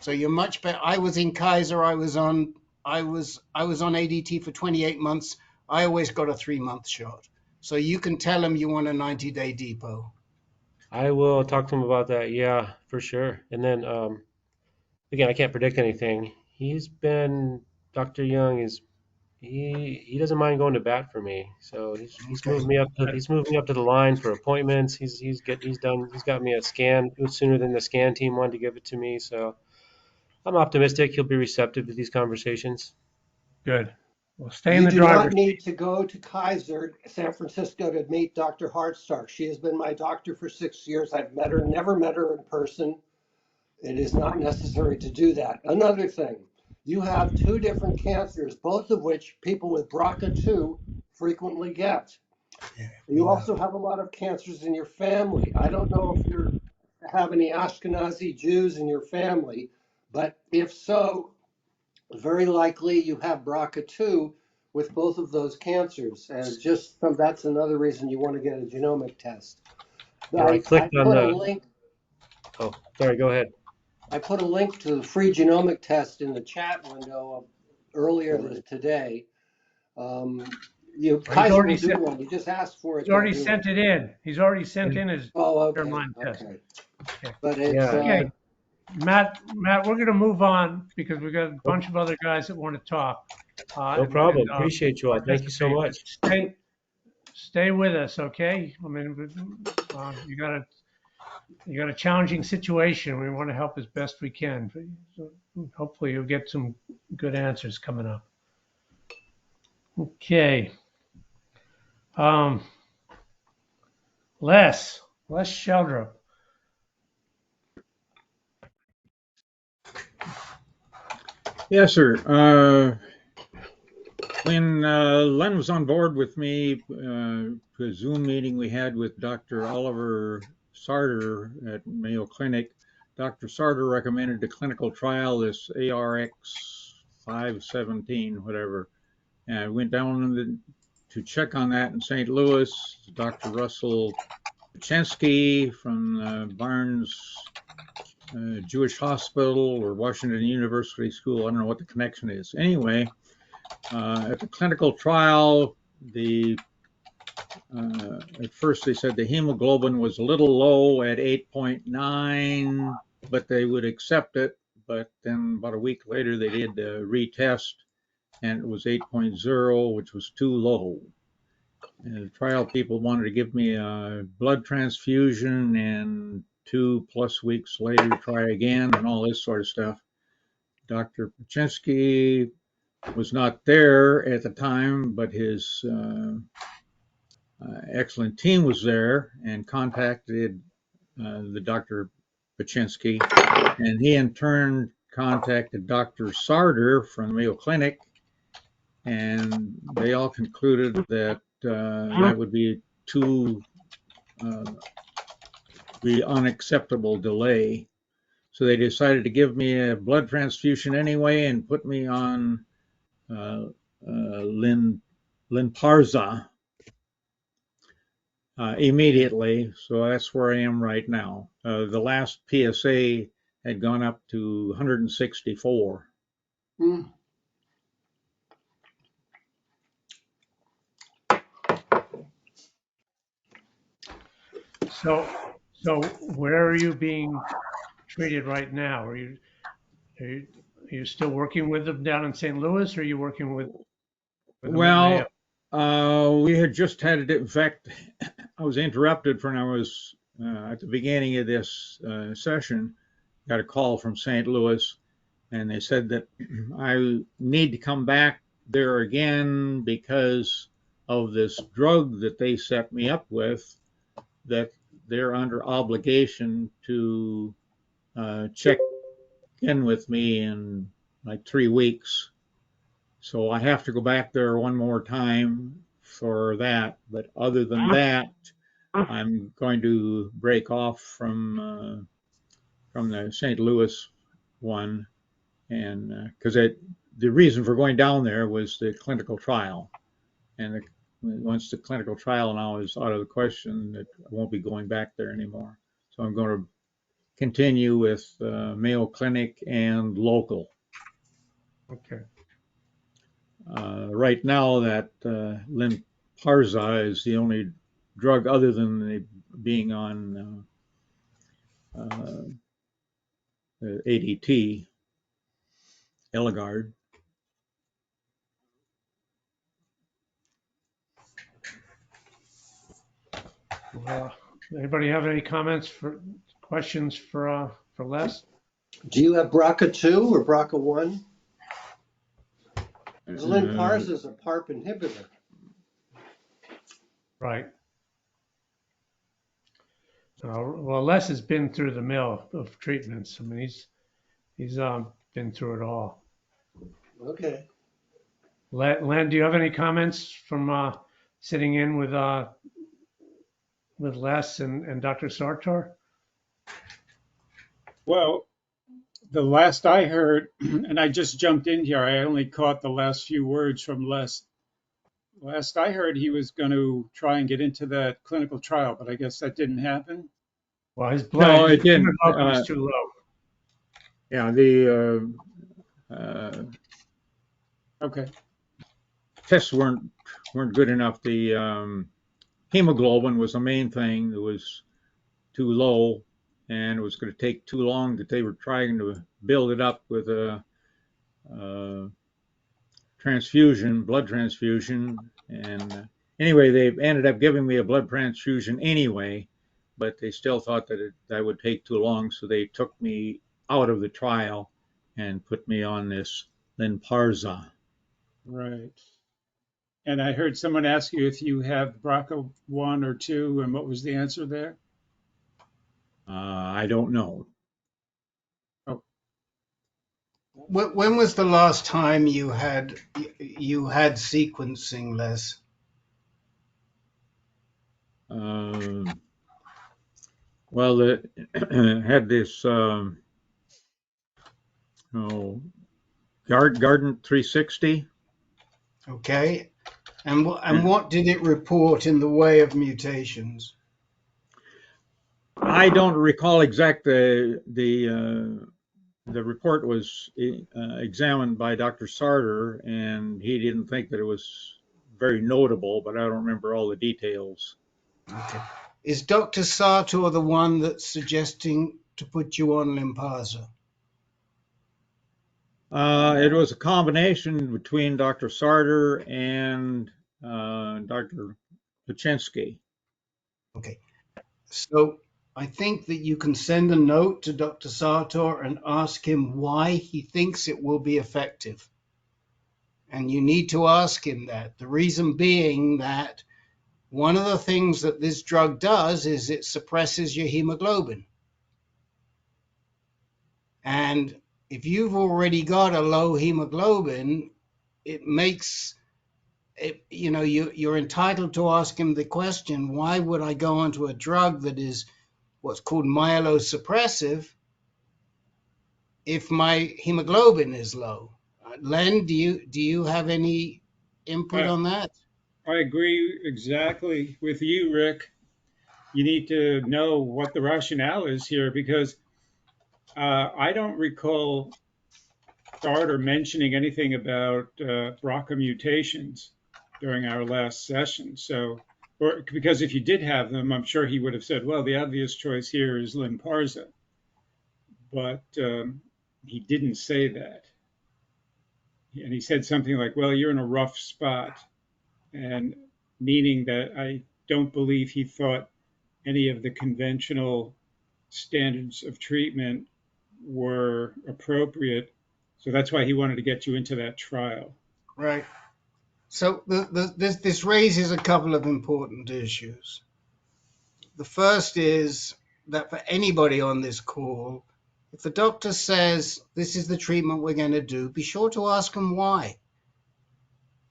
So you're much better. I was in Kaiser. I was on ADT for 28 months. I always got a 3 month shot. So you can tell them you want a 90-day depot. I will talk to him about that. Yeah, for sure. And then again, I can't predict anything. Dr. Young is he doesn't mind going to bat for me. So he's Okay. moved me up to the line for appointments. He's got me a scan sooner than the scan team wanted to give it to me. So I'm optimistic he'll be receptive to these conversations. Good. Well, stay in You the do not driver's need seat. to go to Kaiser, San Francisco, to meet Dr. Hardstark. She has been my doctor for 6 years. I've met her, never met her in person. It is not necessary to do that. Another thing, you have two different cancers, both of which people with BRCA2 frequently get. Yeah, You also have a lot of cancers in your family. I don't know if you have any Ashkenazi Jews in your family, but if so, very likely you have BRCA2 with both of those cancers. And that's another reason you want to get a genomic test. Yeah, I I clicked on put a the. link. Oh, sorry. Go ahead. I put a link to the free genomic test in the chat window earlier today. Um, He's Kaiser already will do sent. one. You just ask for He's it, they'll already do it. sent it in. He's already sent And in his Oh, okay, germline test. okay. Okay. But it's yeah, Okay, Matt, we're going to move on because we've got a no, bunch of other guys that want to talk no and problem. Appreciate you all. Thank you so participate. But much. stay with us, okay? I mean, you got a challenging situation. We want to help as best we can. So hopefully, you'll get some good answers coming up. Okay. Um, Les Sheldrup. Yes, sir. When Len was on board with me to a Zoom meeting we had with Dr. Oliver Sarter at Mayo Clinic, Dr. Sarter recommended a clinical trial, this ARX 517, whatever. And I went down to check on that in St. Louis. Dr. Russell Pachensky from Barnes Jewish Hospital or Washington University School. I don't know what the connection is. Anyway, at the clinical trial, at first they said the hemoglobin was a little low at 8.9, but they would accept it. But then about a week later, they did a retest, and it was 8.0, which was too low. And the trial people wanted to give me a blood transfusion and 2+ weeks later try again and all this sort of stuff. Dr. Pachensky was not there at the time, but his excellent team was there and contacted the Dr. Pachensky, and he in turn contacted Dr. Sarter from the Mayo Clinic, and they all concluded that that would be unacceptable delay. So they decided to give me a blood transfusion anyway and put me on Lynparza immediately. So that's where I am right now. The last PSA had gone up to 164. Mm. So where are you being treated right now? Are you still working with them down in St. Louis, or are you working with them at Mayo? Well, we had just had it. In fact, I was interrupted when I was at the beginning of this session, got a call from St. Louis, and they said that I need to come back there again because of this drug that they set me up with, that they're under obligation to check in with me in like 3 weeks. So I have to go back there one more time for that. But other than that, I'm going to break off from the St. Louis one, and because the reason for going down there was the clinical trial, and once the clinical trial now is out of the question, that I won't be going back there anymore. So I'm going to continue with Mayo Clinic and local. Okay. Right now, that Lynparza is the only drug other than being on ADT, Eligard. Anybody have any questions for Les? Do you have BRCA2 or BRCA1? Lynparza is a PARP inhibitor. Right. Well, Les has been through the mill of treatments. I mean, he's been through it all. Okay. Len, do you have any comments from sitting in with Les and Dr. Sartor? Well, the last I heard, and I just jumped in here, I only caught the last few words from Les. Last I heard, he was going to try and get into that clinical trial, but I guess that didn't happen. Well, his No, it blood didn't. is too low. Yeah, the Okay. tests weren't good enough. The hemoglobin was the main thing. It was too low, and it was going to take too long. That they were trying to build it up with a blood transfusion, and anyway, they ended up giving me a blood transfusion anyway, but they still thought that that would take too long, so they took me out of the trial and put me on this Lynparza. Right. And I heard someone ask you if you have BRCA1 or 2, and what was the answer there? I don't know. Oh. When was the last time you had sequencing, Les? Well, it had this Garden 360. Okay. And what did it report in the way of mutations? I don't recall exactly. The report was examined by Dr. Sartor, and he didn't think that it was very notable, but I don't remember all the details. Okay. Is Dr. Sartor the one that's suggesting to put you on Lynparza? It was a combination between Dr. Sartor and Dr. Paczynski. Okay. So I think that you can send a note to Dr. Sartor and ask him why he thinks it will be effective. And you need to ask him that. The reason being that one of the things that this drug does is it suppresses your hemoglobin. And if you've already got a low hemoglobin, it makes it, you're entitled to ask him the question, why would I go onto a drug that is what's called myelosuppressive if my hemoglobin is low? Len, do you have any input on that? I agree exactly with you, Rick. You need to know what the rationale is here, because I don't recall Sartor mentioning anything about BRCA mutations during our last session. So, because if you did have them, I'm sure he would have said, well, the obvious choice here is Lynparza. But he didn't say that. And he said something like, well, you're in a rough spot, and meaning that I don't believe he thought any of the conventional standards of treatment were appropriate. So that's why he wanted to get you into that trial. Right. So this raises a couple of important issues. The first is that for anybody on this call, if the doctor says this is the treatment we're going to do, be sure to ask them why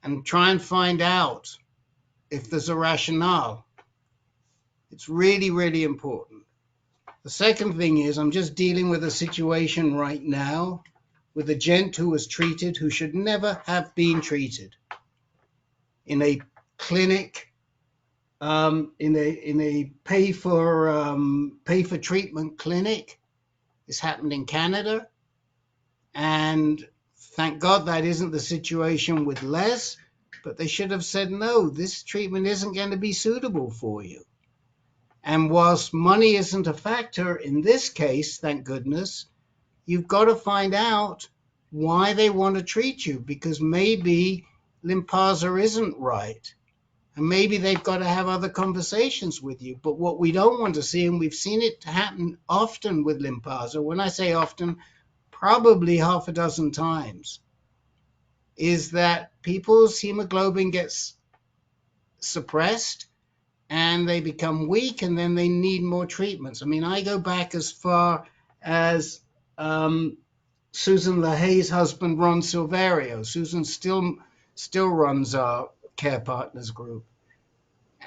and try and find out if there's a rationale. It's really, really important. The second thing is I'm just dealing with a situation right now with a gent who was treated who should never have been treated in a clinic, in a pay for treatment clinic. This happened in Canada, and thank God that isn't the situation with Les. But they should have said, no, this treatment isn't going to be suitable for you. And whilst money isn't a factor in this case, thank goodness, you've got to find out why they want to treat you, because maybe Lynparza isn't right. And maybe they've got to have other conversations with you. But what we don't want to see, and we've seen it happen often with Lynparza, when I say often, probably half a dozen times, is that people's hemoglobin gets suppressed and they become weak, and then they need more treatments. I mean, I go back as far as Susan LaHaye's husband, Ron Silverio. Susan still runs our Care Partners group.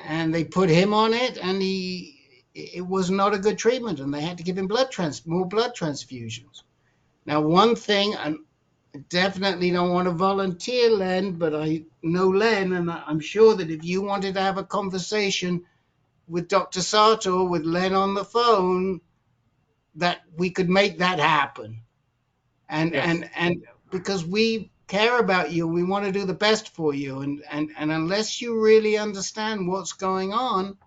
And they put him on it, and it was not a good treatment, and they had to give him more blood transfusions. Now, one thing, I definitely don't want to volunteer, Len, but I know Len, and I'm sure that if you wanted to have a conversation with Dr. Sato, with Len on the phone, that we could make that happen. And Yes. and because we care about you, we want to do the best for you, and unless you really understand what's going on,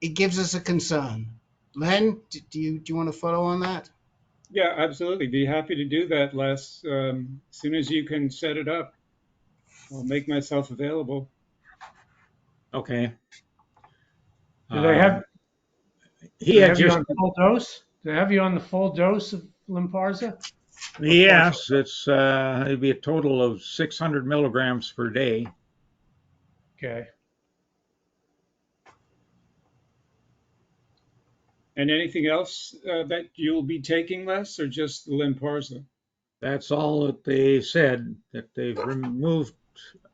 it gives us a concern. Len, do you want to follow on that? Yeah, absolutely. Be happy to do that, Les. As soon as you can set it up, I'll make myself available. Okay. Do they have He had you just on full dose? Do they have you on the full dose of Lynparza? yes, it'd be a total of 600 milligrams per day. Okay. And anything else that you'll be taking, Les, or just the Lynparza? That's all that they said, that they've removed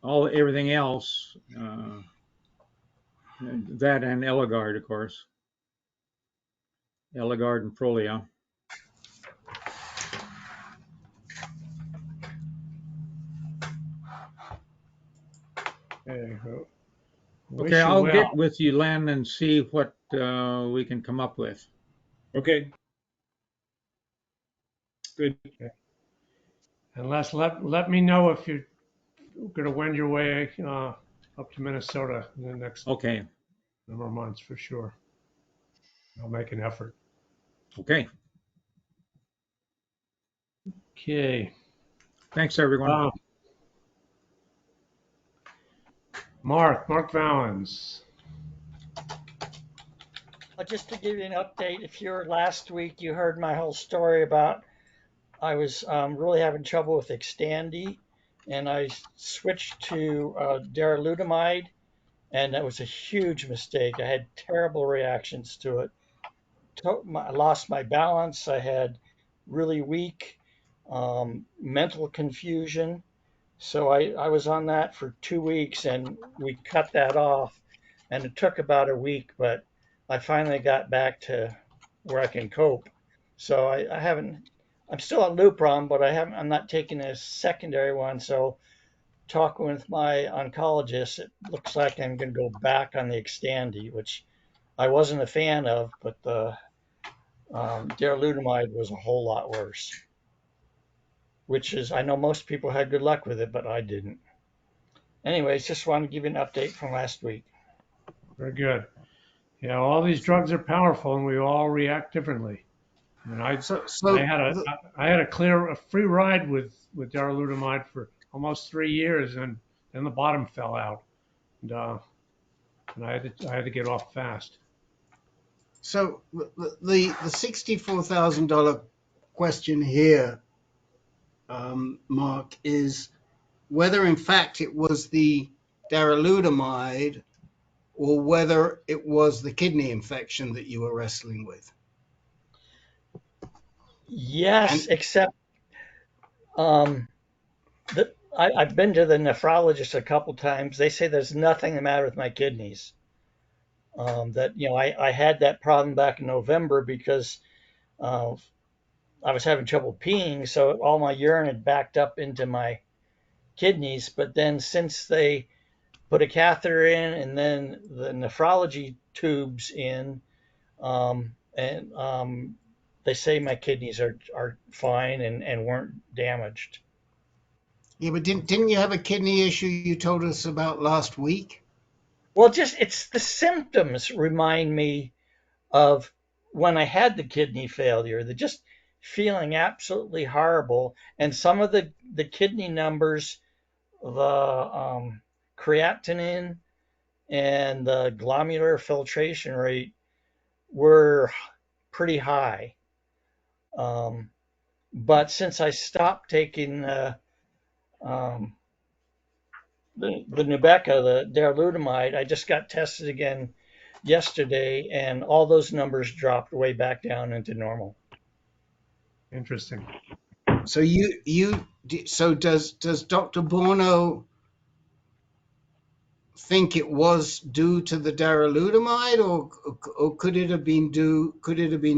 everything else. That and Eligard, of course. Eligard and Prolia. Okay, I'll get with you, Len, and see what we can come up with. Okay. Good. Okay. And Les, let me know if you're going to wend your way up to Minnesota in the next number of months for sure. I'll make an effort. Okay. Okay. Thanks, everyone. Mark Valens. Just to give you an update, if you were last week, you heard my whole story about I was really having trouble with Xtandi, and I switched to darolutamide, and that was a huge mistake. I had terrible reactions to it. I lost my balance. I had really weak mental confusion. So I was on that for 2 weeks, and we cut that off, and it took about a week, but I finally got back to where I can cope. So I haven't, I'm still on Lupron, but I'm not taking a secondary one. So talking with my oncologist, it looks like I'm going to go back on the Xtandi, which I wasn't a fan of, but the darolutamide was a whole lot worse, which is, I know most people had good luck with it, but I didn't. Anyways, just wanted to give you an update from last week. Very good. Yeah, all these drugs are powerful, and we all react differently. And I had a free ride with darolutamide for almost 3 years, and then the bottom fell out. And and I had to get off fast. So the $64,000 question here, Mark, is whether in fact it was the darolutamide or whether it was the kidney infection that you were wrestling with. Yes, And except um, I've been to the nephrologist a couple times. They say there's nothing the matter with my kidneys. That I had that problem back in November because uh, I was having trouble peeing, so all my urine had backed up into my kidneys. But then since they put a catheter in and then the nephrology tubes in, and they say my kidneys are fine and weren't damaged. yeah, but didn't you have a kidney issue you told us about last week? Well, just it's the symptoms remind me of when I had the kidney failure. The just feeling absolutely horrible, and some of the kidney numbers, the creatinine and the glomerular filtration rate were pretty high. Um, but since I stopped taking um, the Nubeca, the darolutamide, I just got tested again yesterday, and all those numbers dropped way back down into normal. Interesting. So does Dr. Borno think it was due to the darolutamide, or could it have been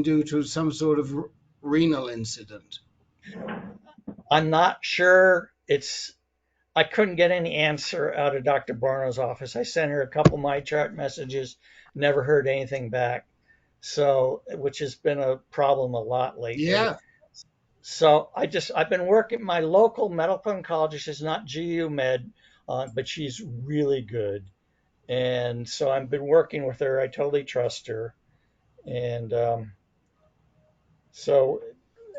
due to some sort of renal incident? I'm not sure. I couldn't get any answer out of Dr. Barno's office. I sent her a couple my chart messages, never heard anything back. So, which has been a problem a lot lately. Yeah. So I've been working. My local medical oncologist is not GU Med, but she's really good, and so I've been working with her. I totally trust her, and so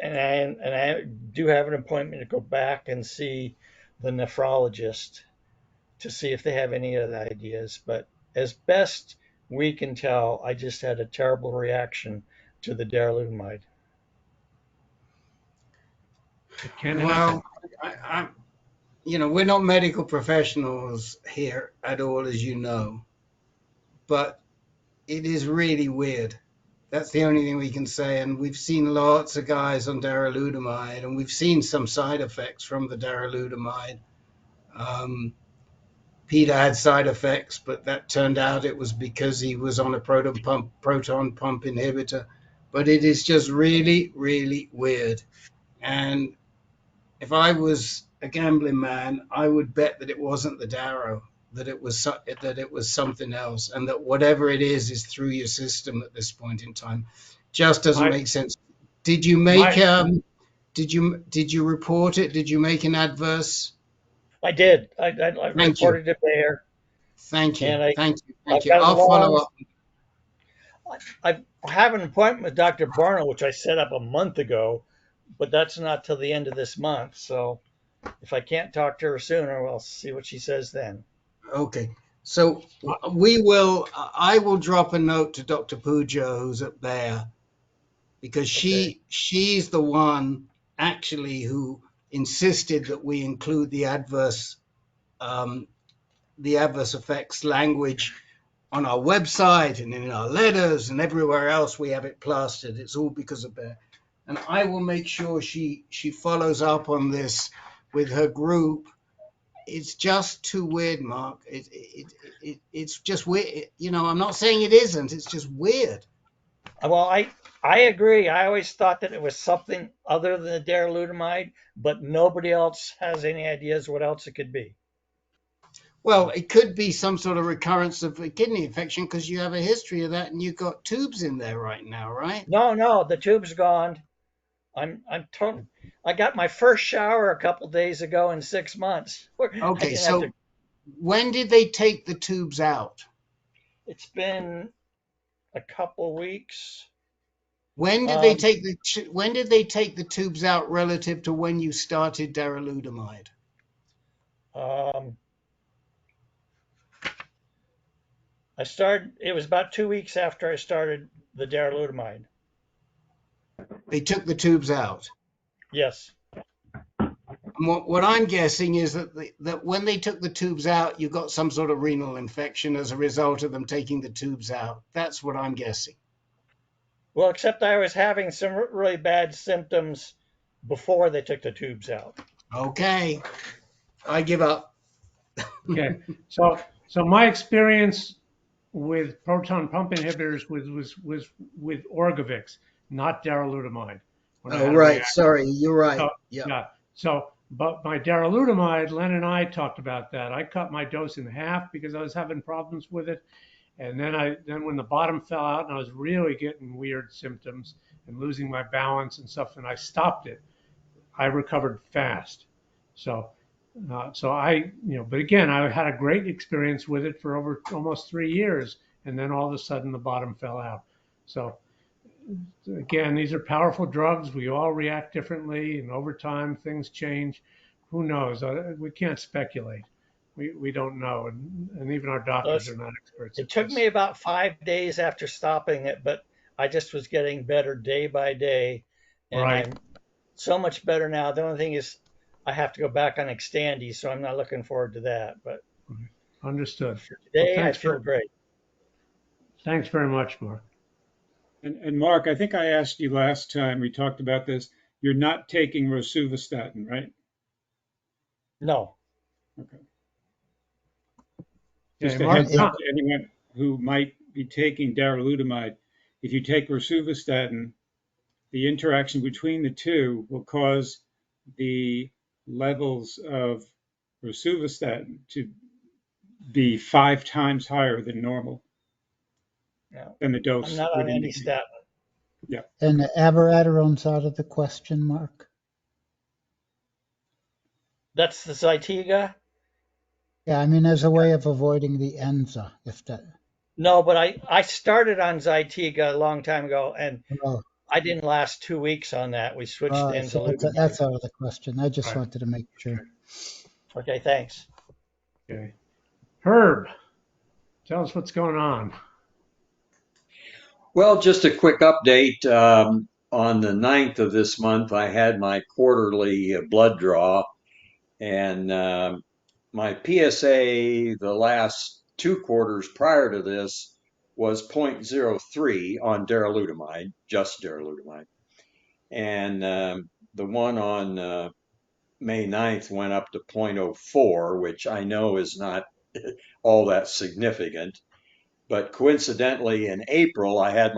and I do have an appointment to go back and see the nephrologist to see if they have any other ideas. But as best we can tell, I just had a terrible reaction to the darolutamide. It can happen. Well, we're not medical professionals here at all, as you know, but it is really weird. That's the only thing we can say. And we've seen lots of guys on darolutamide, and we've seen some side effects from the darolutamide. Peter had side effects, but that turned out it was because he was on a proton pump inhibitor. But it is just really, really weird. And if I was a gambling man, I would bet that it wasn't the Darrow, that it was something else, and that whatever it is through your system at this point in time. Just doesn't My make sense. Did you make my did you report it? Did you make an adverse? I did. I Thank you. reported it there, Thank you. and Thank you. Thank I've you. got a I'll follow long. up. I have an appointment with Dr. Barno, which I set up a month ago, but that's not till the end of this month. So if I can't talk to her sooner, we'll see what she says then. Okay. So I will drop a note to Dr. Pujo, who's at Bayer, because Okay. she's the one actually who insisted that we include um, the adverse effects language on our website and in our letters and everywhere else we have it plastered. It's all because of Bayer. And I will make sure she follows up on this with her group. It's just too weird, Mark. It's just weird. I'm not saying it isn't. It's just weird. Well, I agree. I always thought that it was something other than the darolutamide, but nobody else has any ideas what else it could be. Well, it could be some sort of recurrence of a kidney infection because you have a history of that and you've got tubes in there right now, right? No, the tube's gone. I'm total. I got my first shower a couple days ago in 6 months. I Okay, didn't have to. so when did they take the tubes out? It's been a couple weeks. When did they Um, take the tubes out relative to when you started darolutamide? um, It was about 2 weeks after I started the darolutamide. They took the tubes out. Yes. And what I'm guessing is that when they took the tubes out, you got some sort of renal infection as a result of them taking the tubes out. That's what I'm guessing. Well, except I was having some really bad symptoms before they took the tubes out. Okay, I give up. Okay. So my experience with proton pump inhibitors was with Orgovyx, not darolutamide. When I Oh, had a right. reaction. Sorry, you're right. So, Yeah. yeah. So, but my darolutamide, Len and I talked about that. I cut my dose in half because I was having problems with it. And then when the bottom fell out and I was really getting weird symptoms and losing my balance and stuff, and I stopped it, I recovered fast. So, but again, I had a great experience with it for over almost 3 years, and then all of a sudden the bottom fell out. So again, these are powerful drugs. We all react differently, and over time things change. Who knows? We can't speculate. We don't know, and even our doctors are not experts It at took this. me about 5 days after stopping it, but I just was getting better day by day, and Right. I'm so much better now. The only thing is I have to go back on Xtandi, so I'm not looking forward to that. But Understood. today I Well, feel great. thanks very much, Mark. And Mark, I think I asked you last time we talked about this. You're not taking rosuvastatin, right? No. Okay. Yeah, Just a Mark. heads up to anyone who might be taking darolutamide. If you take rosuvastatin, the interaction between the two will cause the levels of rosuvastatin to be 5 times higher than normal, Yeah. than the I'm dose not would on any indicate. statin. Yeah. And the abiraterone's out of the question, Mark? That's the Zytiga? Yeah, I mean, as a way of avoiding the Enza, if that. No, but I started on Zytiga a long time ago, and Oh, I didn't last 2 weeks on that. We switched to so enzalutamide. that's out of the question. I just Right. wanted to make sure. Okay, thanks. Okay. Herb, tell us what's going on. Well, just a quick update. On the 9th of this month, I had my quarterly blood draw, and my PSA the last 2 quarters prior to this was 0.03 on darolutamide, just darolutamide. And the one on May 9th went up to 0.04, which I know is not all that significant. But coincidentally, in April, I had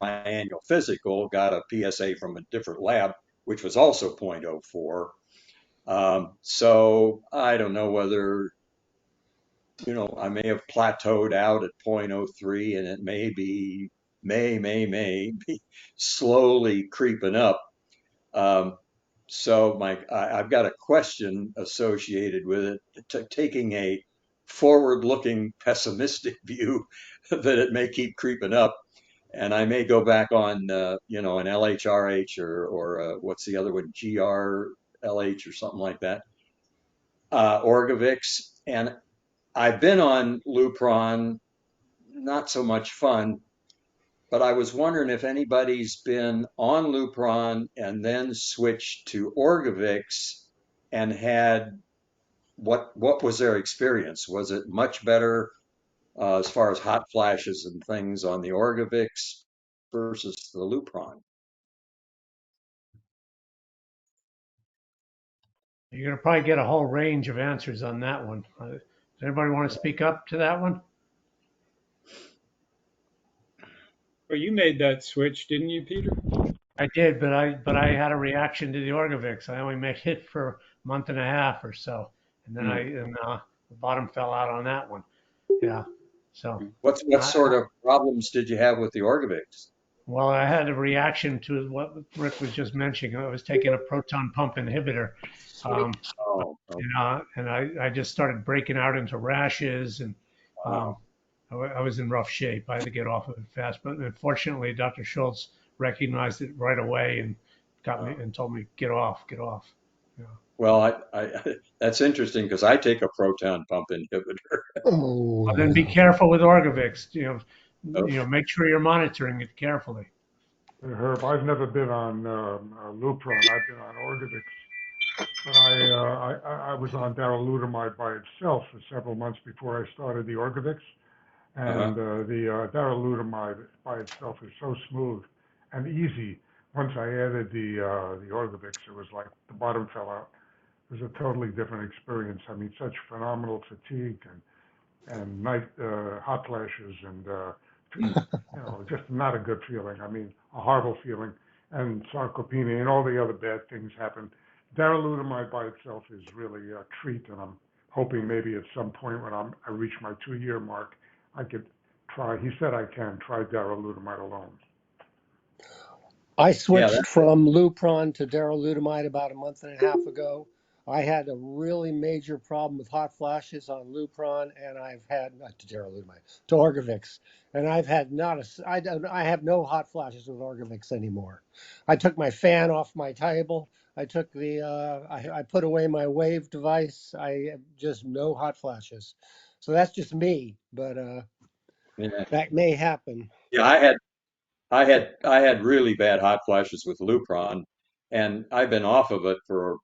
my annual physical, got a PSA from a different lab, which was also 0.04. So I don't know whether, I may have plateaued out at 0.03 and it may be, may be slowly creeping up. So I've got a question associated with it, taking a forward-looking pessimistic view that it may keep creeping up, and I may go back on, an LHRH or what's the other one, GRLH or something like that, Orgovyx, and I've been on Lupron, not so much fun, but I was wondering if anybody's been on Lupron and then switched to Orgovyx and had what was their experience? Was it much better as far as hot flashes and things on the Orgovyx versus the Lupron? You're going to probably get a whole range of answers on that one. Does anybody want to speak up to that one? Well, you made that switch, didn't you, Peter? I did, but I had a reaction to the Orgovyx. I only made it for a month and a half or so, and then the bottom fell out on that one. Yeah. So What sort of problems did you have with the Orgovyx? well, I had a reaction to what Rick was just mentioning. I was taking a proton pump inhibitor, and I just started breaking out into rashes, and I was in rough shape. I had to get off of it fast, but unfortunately, Dr. Schultz recognized it right away and got me and told me get off. Well, that's interesting because I take a proton pump inhibitor. Oh Well, then be no. careful with Orgovyx. Oh, Make sure you're monitoring it carefully. Herb, I've never been on Lupron. I've been on Orgovyx, but I was on darolutamide by itself for several months before I started the Orgovyx, uh-huh. and the darolutamide by itself is so smooth and easy. Once I added the Orgovyx, it was like the bottom fell out. It was a totally different experience. I mean, such phenomenal fatigue and night hot flashes and just not a good feeling. I mean, a horrible feeling, and sarcopenia and all the other bad things happen. Darolutamide by itself is really a treat, and I'm hoping maybe at some point when I reach my 2-year mark, I could try. He said I can try darolutamide alone. I Yeah, switched from Lupron to darolutamide about a month and a half ago. I had a really major problem with hot flashes on Lupron, and I've had not to darolutamide to Orgovyx, and I've had not a I have no hot flashes with Orgovyx anymore. I took my fan off my table. I took the I put away my wave device. I have just no hot flashes. So that's just me, but yeah, that may happen. yeah. I had really bad hot flashes with Lupron, and I've been off of it for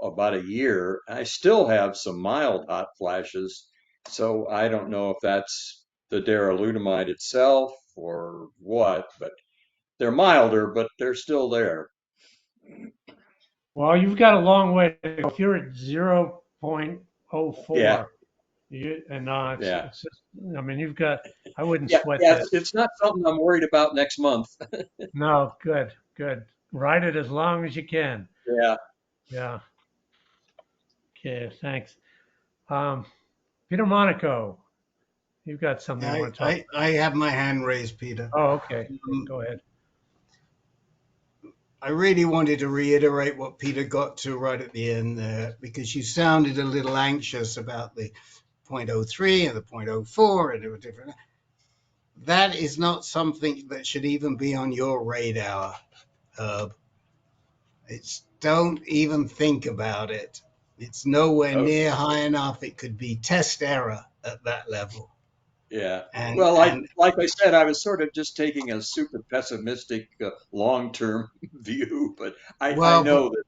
about a year. I still have some mild hot flashes, so I don't know if that's the darolutamide itself or what, but they're milder, but they're still there. Well, you've got a long way to go. If you're at Yeah, 0.04, yeah, it's just, you've got, I wouldn't yeah, sweat yeah. that. It's not something I'm worried about next month. No, good, good. Ride it as long as you can. Yeah. Yeah. Okay, thanks. Um, Peter Monaco, you've got something you want to talk I have my hand raised, Peter. about. Oh, okay. Um, Go ahead. I really wanted to reiterate what Peter got to right at the end there, because you sounded a little anxious about the 0.03 and the 0.04, and it was different. That is not something that should even be on your radar, Herb. It's don't even think about it. It's nowhere Oh, near high enough. It could be test error at that level. yeah. And Well, and like I said, I was sort of just taking a super pessimistic long-term view, but I well, but know that,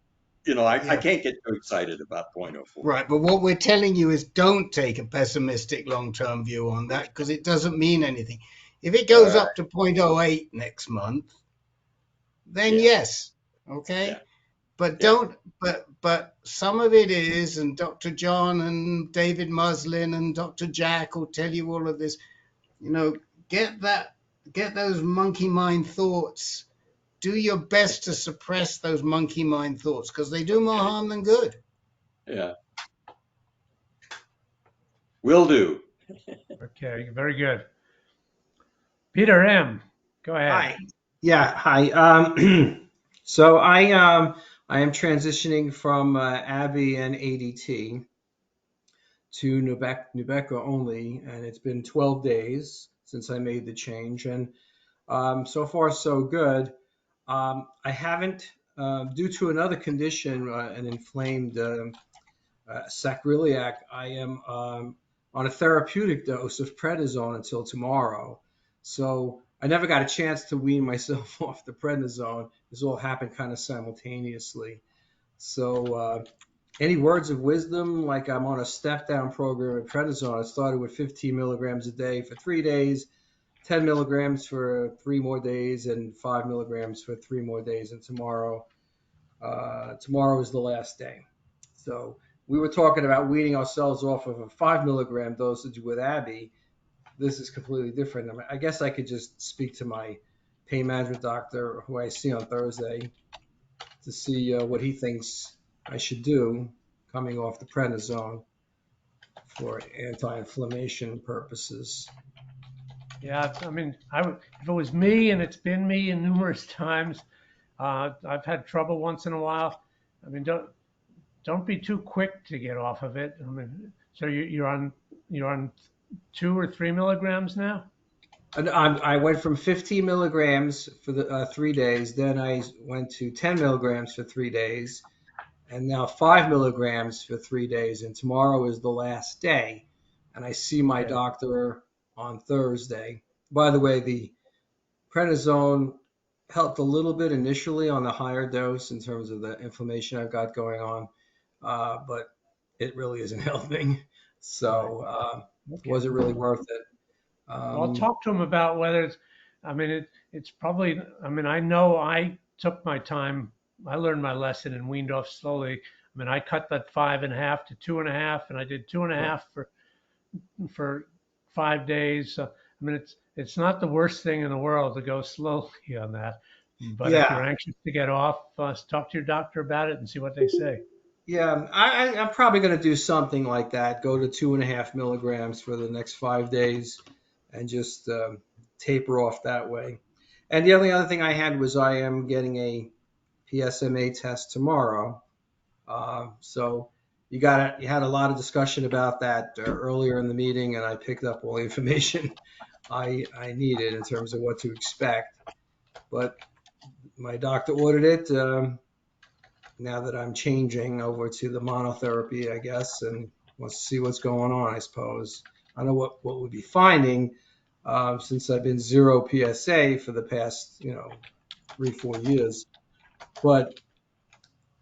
I yeah, can't get too excited about point oh 0.04. right. But what we're telling you is don't take a pessimistic long-term view on that, because it doesn't mean anything. If it All goes right. up to 0.08 next month, then Yeah. yes, Yeah. okay. But Yeah. don't. But some of it is, and Dr. John and David Muslin and Dr. Jack will tell you all of this. You know, get those monkey mind thoughts. Do your best to suppress those monkey mind thoughts, because they do more Okay. harm than good. Yeah. Will do. Okay, very good. Peter M., go ahead. Hi. Yeah, hi. So I am transitioning from Abbey and ADT to Nubeqa only, and it's been 12 days since I made the change, and so far so good. I haven't, due to another condition, an inflamed sacroiliac, I am on a therapeutic dose of prednisone until tomorrow. So I never got a chance to wean myself off the prednisone. This all happened kind of simultaneously. So any words of wisdom? Like, I'm on a step down program of prednisone. I started with 15 milligrams a day for 3 days, 10 milligrams for 3 more days, and 5 milligrams for 3 more days. And tomorrow is the last day. So we were talking about weaning ourselves off of a 5 milligram dosage with Abby. This is completely different. I guess I could just speak to my pain management doctor, who I see on Thursday, to see what he thinks I should do coming off the prednisone for anti-inflammation purposes. Yeah, if it was me, and it's been me in numerous times, I've had trouble once in a while. I mean, don't be too quick to get off of it. So you're on 2 or 3 milligrams now. I went from 15 milligrams for the 3 days. Then I went to 10 milligrams for 3 days. and now 5 milligrams for 3 days. And tomorrow is the last day. And I see my doctor on Thursday. By the way, the prednisone helped a little bit initially on the higher dose in terms of the inflammation I've got going on, but it really isn't helping. So was it really worth it? I'll talk to him about whether it's, I mean, it's probably, I mean, I know I took my time. I learned my lesson and weaned off slowly. I mean, I cut that 5.5 to 2.5, and I did 2.5 for 5 days. So, I mean, it's not the worst thing in the world to go slowly on that. But if you're anxious to get off, talk to your doctor about it and see what they say. Yeah, I'm probably going to do something like that. Go to 2.5 milligrams for the next 5 days, and just taper off that way. And the only other thing I had was I am getting a PSMA test tomorrow. So you had a lot of discussion about that earlier in the meeting, and I picked up all the information I needed in terms of what to expect. But my doctor ordered it now that I'm changing over to the monotherapy, I guess, and wants to see what's going on, I suppose. I don't know what we'll be finding since I've been 0 PSA for the past, 3-4 years. But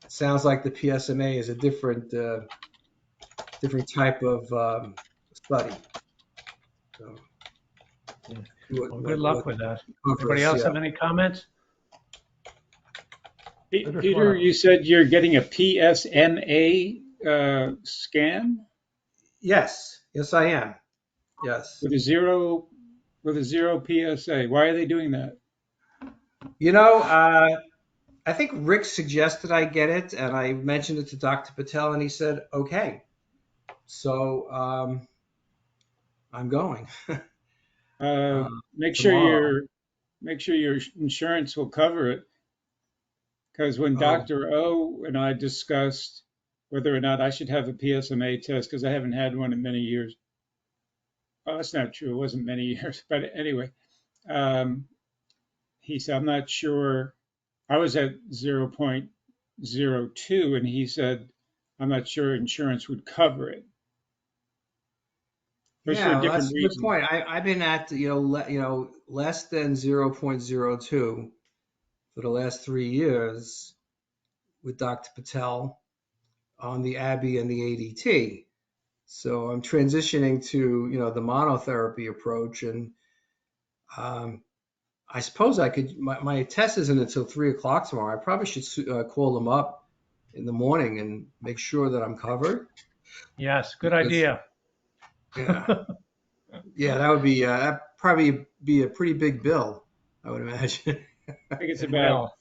it sounds like the PSMA is a different type of study. So, well, good luck with that. Anybody else have any comments? Peter, you said you're getting a PSMA scan? Yes, I am. Yes. With a zero PSA. Why are they doing that? I think Rick suggested I get it, and I mentioned it to Dr. Patel, and he said, okay. So I'm going. Make sure your insurance will cover it. Because when Dr. O and I discussed whether or not I should have a PSMA test, because I haven't had one in many years. Oh, that's not true. It wasn't many years. But anyway, he said, I'm not sure. I was at 0.02, and he said, I'm not sure insurance would cover it. Yeah, that's a good point. I've been at less than 0.02 for the last 3 years with Dr. Patel on the ABI and the ADT. So I'm transitioning to the monotherapy approach, and I suppose I could. My test isn't until 3:00 tomorrow. I probably should call them up in the morning and make sure that I'm covered. Yes, good idea. Yeah. Yeah, that would be that'd probably be a pretty big bill, I would imagine. I think it's about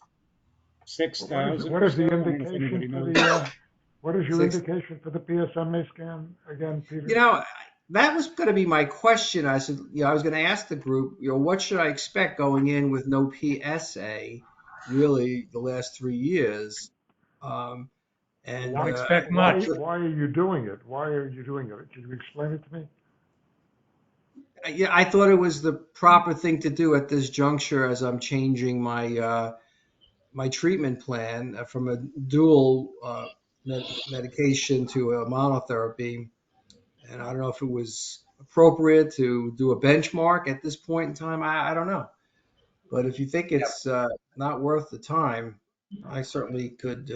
6,000. What is the indication for the? What is your indication for the PSMA scan again, Peter? That was going to be my question. I said, I was going to ask the group, what should I expect going in with no PSA, really, the last 3 years? And don't expect much. Why are you doing it? Why are you doing it? Can you explain it to me? Yeah, I thought it was the proper thing to do at this juncture as I'm changing my my treatment plan from a dual medication to a monotherapy. And I don't know if it was appropriate to do a benchmark at this point in time. I don't know. But if you think it's not worth the time, I certainly could,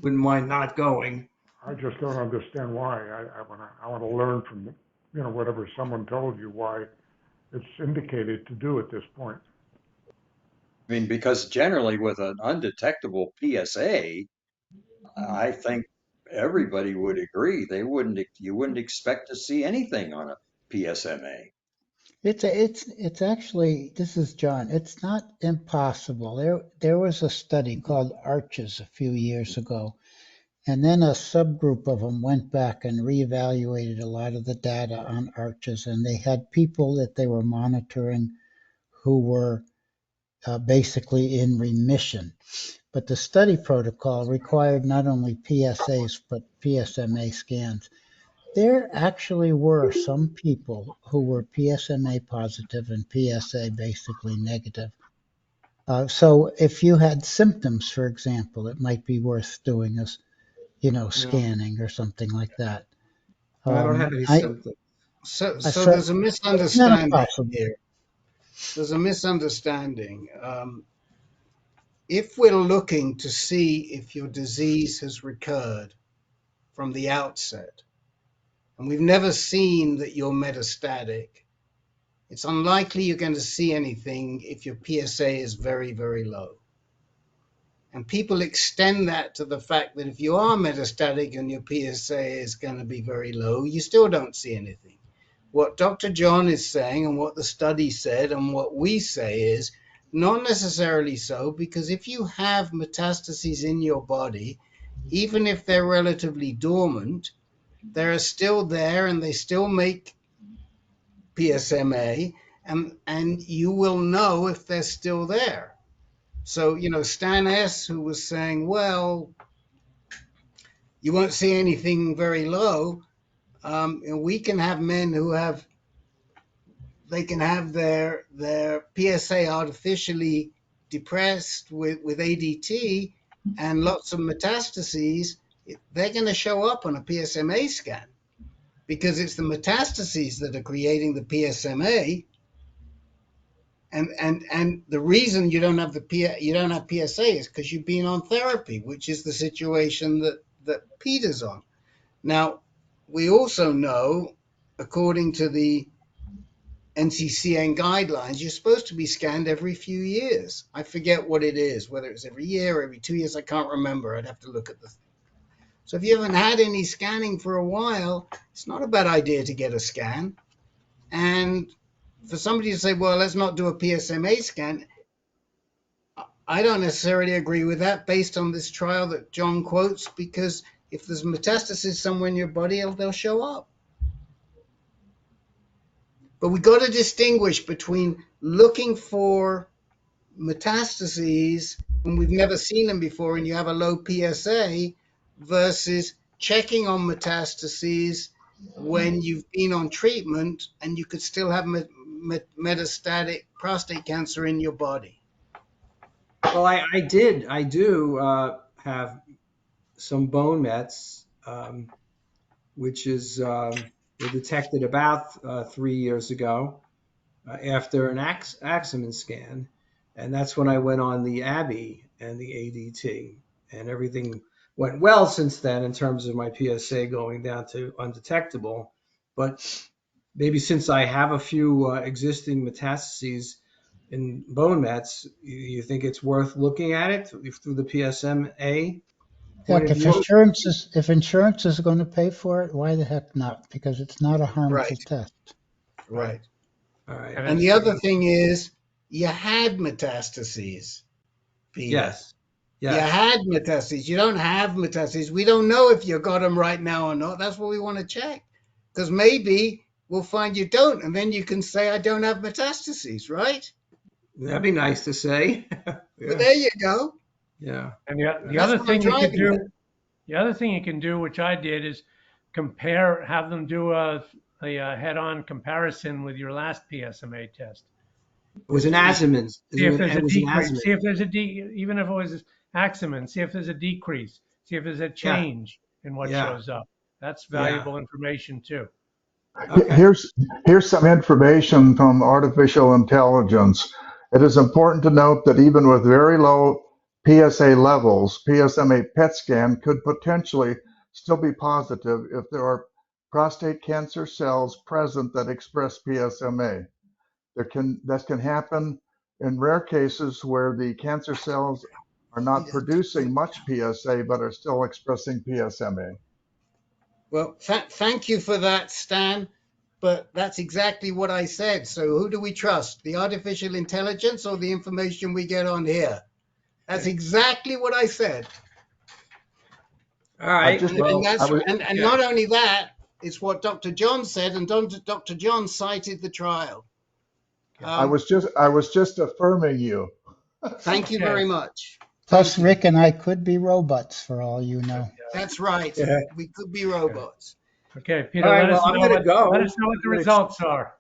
wouldn't mind not going. I just don't understand why. I want to learn from whatever someone told you why it's indicated to do at this point. I mean, because generally with an undetectable PSA, I think everybody would agree you wouldn't expect to see anything on a PSMA. It's actually, this is John. It's not impossible. There was a study called Arches a few years ago, and then a subgroup of them went back and reevaluated a lot of the data on Arches, and they had people that they were monitoring who were basically in remission. But the study protocol required not only PSAs but PSMA scans. There actually were some people who were PSMA positive and PSA basically negative. So if you had symptoms, for example, it might be worth doing a, No, scanning or something like that. I don't have any I, symptoms. So, I so said, there's a it's not misunderstanding impossible. here. There's a misunderstanding. If we're looking to see if your disease has recurred from the outset, and we've never seen that you're metastatic, it's unlikely you're going to see anything if your PSA is very, very low. And people extend that to the fact that if you are metastatic and your PSA is going to be very low, you still don't see anything. What Dr. John is saying and what the study said and what we say is not necessarily so, because if you have metastases in your body, even if they're relatively dormant, they're still there and they still make PSMA, and you will know if they're still there. So, Stan S., who was saying, well, you won't see anything very low. And we can have men who they can have their PSA artificially depressed with ADT and lots of metastases. They're going to show up on a PSMA scan because it's the metastases that are creating the PSMA. And the reason you don't have PSA is because you've been on therapy, which is the situation that Peter's on. Now, we also know, according to the NCCN guidelines, you're supposed to be scanned every few years. I forget what it is, whether it's every year or every 2 years. I can't remember. I'd have to look at the thing. So if you haven't had any scanning for a while, it's not a bad idea to get a scan. And for somebody to say, well, let's not do a PSMA scan, I don't necessarily agree with that based on this trial that John quotes, because if there's metastasis somewhere in your body, they'll show up. But we got to distinguish between looking for metastases when we've never seen them before and you have a low PSA versus checking on metastases when you've been on treatment and you could still have metastatic prostate cancer in your body. Well, I do have some bone mets, which is were detected about 3 years ago after an Axeman scan, and that's when I went on the Abbey and the ADT, and everything went well since then in terms of my PSA going down to undetectable. But maybe since I have a few existing metastases in bone mets, you think it's worth looking at it through the PSMA point Heck, of view? if insurance is going to pay for it, why the heck not? Because it's not a harmful Right, test. right. All right. And the other thing is, you had metastases, Peter. Yes. You Yes. had metastases. You don't have metastases. We don't know if you got them right now or not. That's what we want to check. Because maybe we'll find you don't, and then you can say, I don't have metastases, right? That'd be nice to say. But Yeah. there you go. Yeah. And the That's other what I'm thing you could driving at. do, the other thing you can do, which I did, is have them do a head-on comparison with your last PSMA test. It was an Asman's. See if there's a It was an decrease. Asman. See if there's even if it was Axeman, see if there's a decrease. See if there's a change in what Yeah. shows up. That's valuable information too. Okay. Here's some information from artificial intelligence. It is important to note that even with very low PSA levels, PSMA PET scan could potentially still be positive if there are prostate cancer cells present that express PSMA. That can happen in rare cases where the cancer cells are not producing much PSA but are still expressing PSMA. Well, thank you for that, Stan. But that's exactly what I said. So who do we trust? The artificial intelligence or the information we get on here? That's exactly what I said. All right. And not only that, it's what Dr. John said, and Dr. John cited the trial. I was just affirming you. Thank you very much. Plus, Rick and I could be robots for all you know. That's right. Yeah. We could be robots. Okay, Peter. All right, Let us well, I'm know gonna go. Let us know what the results are.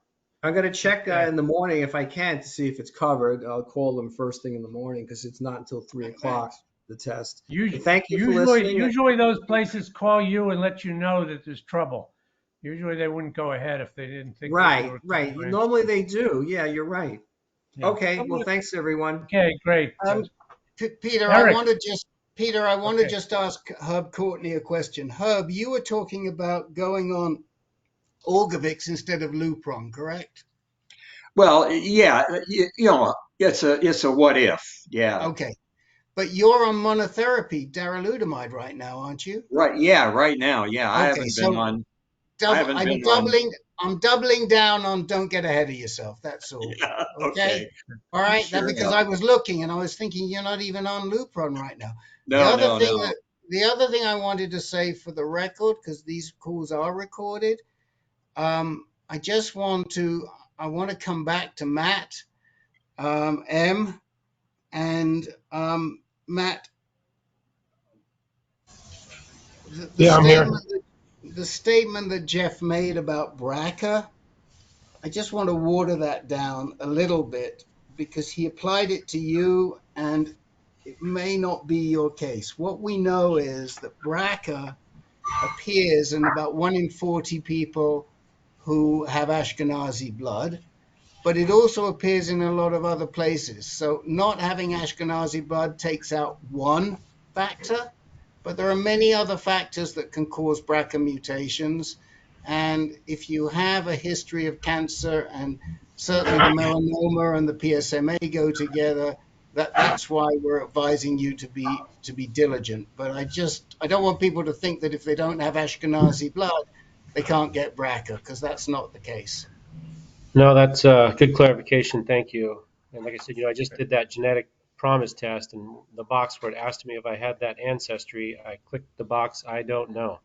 I'm gonna check Okay. in the morning if I can to see if it's covered. I'll call them first thing in the morning because it's not until 3 o'clock the test. But thank you for listening. Usually those places call you and let you know that there's trouble. Usually they wouldn't go ahead if they didn't think that you Right, were right. covering. Normally they do. Yeah, you're right. Yeah. Okay. Well, thanks everyone. Okay, great. Peter, Eric. I want to Okay. just ask Herb Courtney a question. Herb, you were talking about going on Orgovyx instead of Lupron, correct? Well, yeah, you know, it's a what if. Yeah. Okay. But you're on monotherapy, darolutamide right now, aren't you? Right. Yeah. Right now. Yeah. Okay, so I haven't been on. I'm doubling down on don't get ahead of yourself. That's all. Yeah. Okay. Okay. All right. That Sure because enough. I was looking and I was thinking you're not even on Lupron right now. No, no, no. The other thing I wanted to say for the record, because these calls are recorded, I just want to come back to Matt M and Matt, Yeah, I'm here. the statement that Jeff made about BRCA, I just want to water that down a little bit because he applied it to you and it may not be your case. What we know is that BRCA appears in about 1 in 40 people who have Ashkenazi blood, but it also appears in a lot of other places. So not having Ashkenazi blood takes out one factor, but there are many other factors that can cause BRCA mutations. And if you have a history of cancer, and certainly the melanoma and the PSMA go together, that's why we're advising you to be diligent. But I don't want people to think that if they don't have Ashkenazi blood, they can't get BRCA, because that's not the case. No, that's good clarification. Thank you. And like I said, I just did that genetic promise test, and the box where it asked me if I had that ancestry, I clicked the box, I don't know.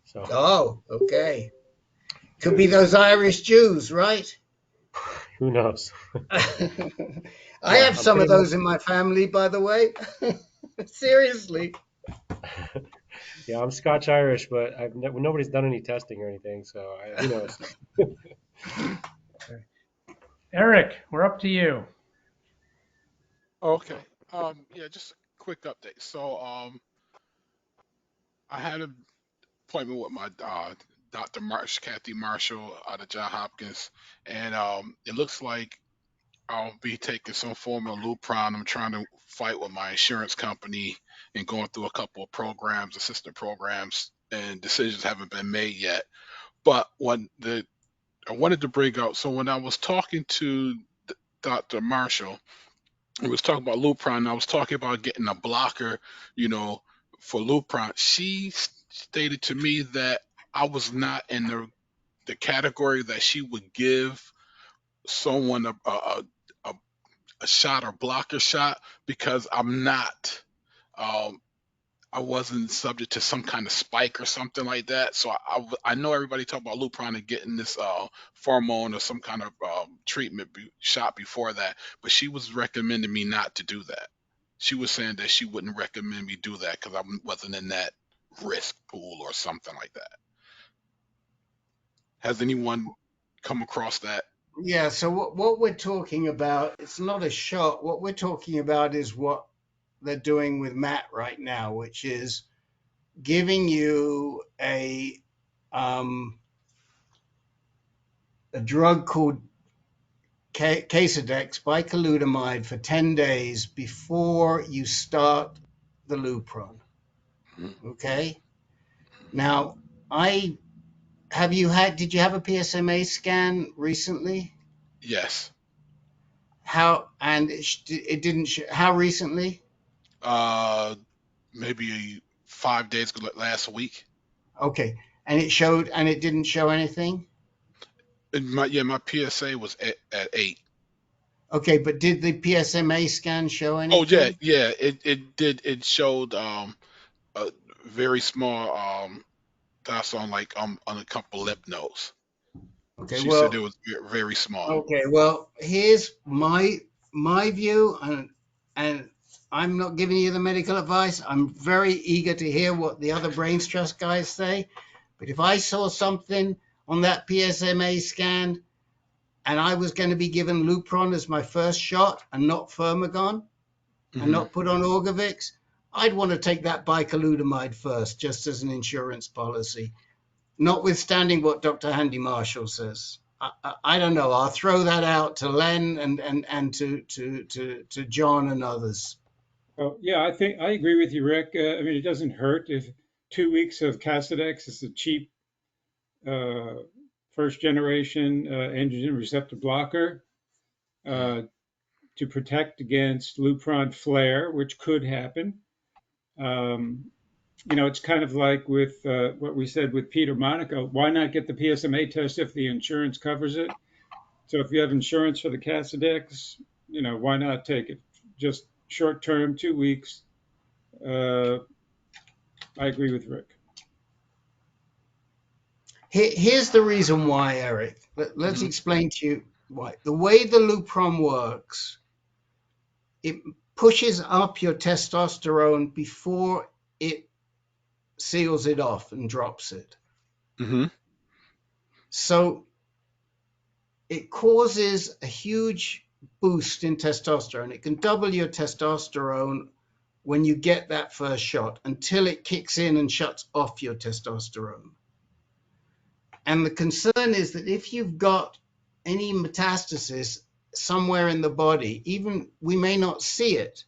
So. Oh, okay. Could be those Irish Jews, right? Who knows? I have some of those in my family, by the way. Seriously. Yeah, I'm Scotch Irish, but nobody's done any testing or anything, so who knows? Eric, we're up to you. Okay. Yeah, just a quick update. So, I had an appointment with my Dr. Kathy Marshall out of John Hopkins, and it looks like I'll be taking some form of Lupron. I'm trying to fight with my insurance company and going through a couple of programs, assistant programs, and decisions haven't been made yet. But I wanted to bring up, so when I was talking to Dr. Marshall, we was talking about Lupron, and I was talking about getting a blocker, you know, for Lupron. She stated to me that I was not in the category that she would give someone a, a shot or blocker shot because I'm not. Um, I wasn't subject to some kind of spike or something like that. So I know everybody talk about Lupron and getting this hormone or some kind of treatment shot before that, but she was recommending me not to do that. She was saying that she wouldn't recommend me do that because I wasn't in that risk pool or something like that. Has anyone come across that? Yeah, so what we're talking about, it's not a shot. What we're talking about is what they're doing with Matt right now, which is giving you a drug called Casodex bicalutamide for 10 days before you start the Lupron. Okay? Now, did you have a PSMA scan recently? Yes. It didn't show, how recently? Maybe 5 days ago, last week. Okay. And it didn't show anything? And my PSA was at 8. Okay, but did the PSMA scan show Oh yeah, anything? yeah. It did. It showed a very small dots on on a couple lip nodes. Okay, She said it well, was very small. here's my view, and I'm not giving you the medical advice. I'm very eager to hear what the other brains trust guys say. But if I saw something on that PSMA scan and I was going to be given Lupron as my first shot and not Firmagon and not put on Orgovyx, I'd want to take that bicalutamide first, just as an insurance policy, notwithstanding what Dr. Handy Marshall says. I don't know. I'll throw that out to Len and to John and others. Oh, yeah, I think I agree with you, Rick. I mean, it doesn't hurt if 2 weeks of Casodex is a cheap first generation androgen receptor blocker to protect against Lupron flare, which could happen. You know, it's kind of like with what we said with Peter Monaco. Why not get the PSMA test if the insurance covers it? So if you have insurance for the Casodex, you know, why not take it? Just short term, 2 weeks. I agree with Rick. Here's the reason why, Eric. Let's explain to you why. The way the Lupron works, it pushes up your testosterone before it seals it off and drops it. So it causes a huge boost in testosterone. It can double your testosterone when you get that first shot until it kicks in and shuts off your testosterone. And the concern is that if you've got any metastasis somewhere in the body, even we may not see it,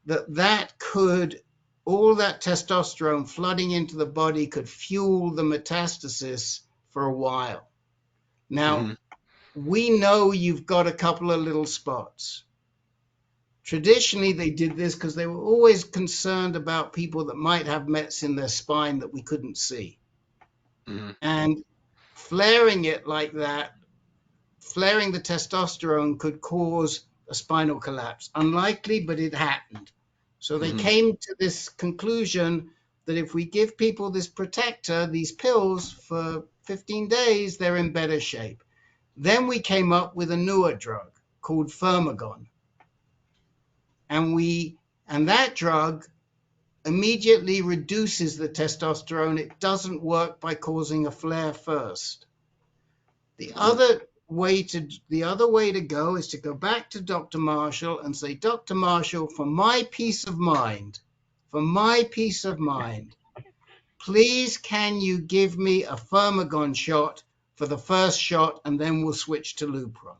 that could, all that testosterone flooding into the body could fuel the metastasis for a while. Now, we know you've got a couple of little spots. Traditionally, they did this because they were always concerned about people that might have mets in their spine that we couldn't see. And flaring it like that, flaring the testosterone could cause a spinal collapse. Unlikely, but it happened. So they came to this conclusion that if we give people this protector, these pills for 15 days, they're in better shape. Then we came up with a newer drug called Firmagon. And that drug immediately reduces the testosterone. It doesn't work by causing a flare first. The other way to go is to go back to Dr. Marshall and say, Dr. Marshall, for my peace of mind, please can you give me a Firmagon shot for the first shot, and then we'll switch to Lupron.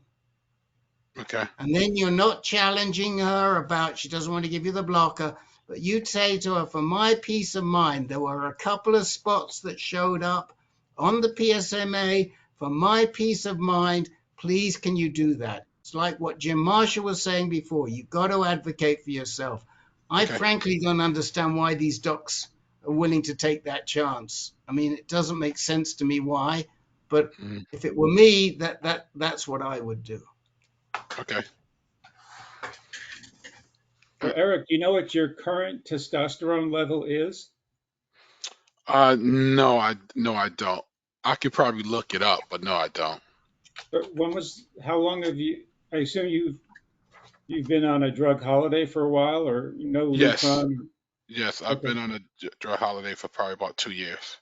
Okay. And then you're not challenging her about she doesn't want to give you the blocker, but you'd say to her, for my peace of mind, there were a couple of spots that showed up on the PSMA. For my peace of mind, please can you do that? It's like what Jim Marshall was saying before. You've got to advocate for yourself. I frankly don't understand why these docs are willing to take that chance. I mean, it doesn't make sense to me why, but if it were me, that's what I would do. Okay. So Eric, do you know what your current testosterone level is? No, I don't. I could probably look it up, but no, I don't. But how long have you, I assume you've been on a drug holiday for a while, or no Lupron? Yes, I've been on a drug holiday for probably about 2 years.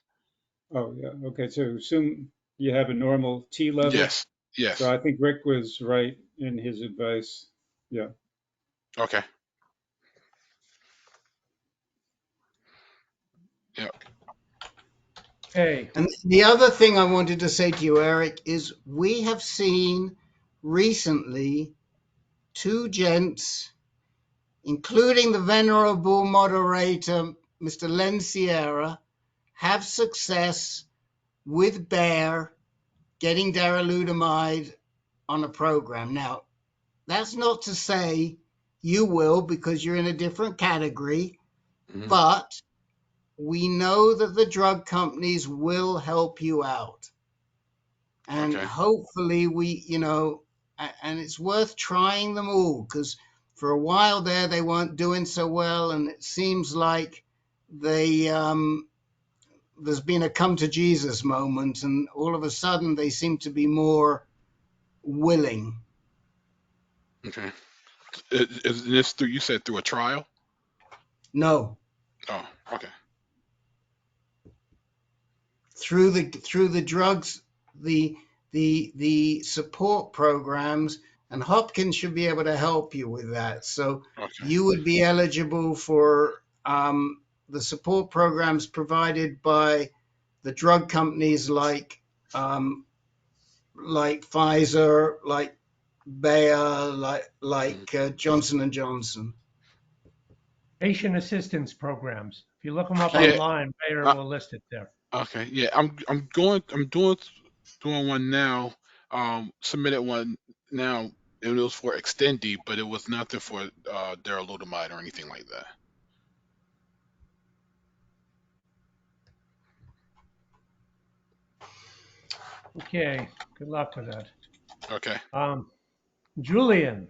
Oh, yeah. Okay, so assume you have a normal T level? Yes. So I think Rick was right in his advice. Yeah. Okay. Yeah. Hey. And the other thing I wanted to say to you, Eric, is we have seen recently 2 gents, including the venerable moderator, Mr. Len Sierra, have success with Bayer getting darolutamide on a program. Now, that's not to say you will, because you're in a different category, but we know that the drug companies will help you out. And hopefully and it's worth trying them all, because for a while there, they weren't doing so well. And it seems like there's been a come to Jesus moment, and all of a sudden they seem to be more willing. Okay. Is this through, you said through a trial? No. Oh, okay. Through the drugs, the the support programs, and Hopkins should be able to help you with that. So Okay. you would be eligible for the support programs provided by the drug companies like Pfizer, like Bayer, like Johnson and Johnson. Patient assistance programs. If you look them up Thank Yeah. online, Bayer Uh, will list it there. okay. Yeah. I'm doing one now. Submitted one now. It was for Extendi, but it was nothing for darolutamide or anything like that. Okay. Good luck with that. Okay. Julian.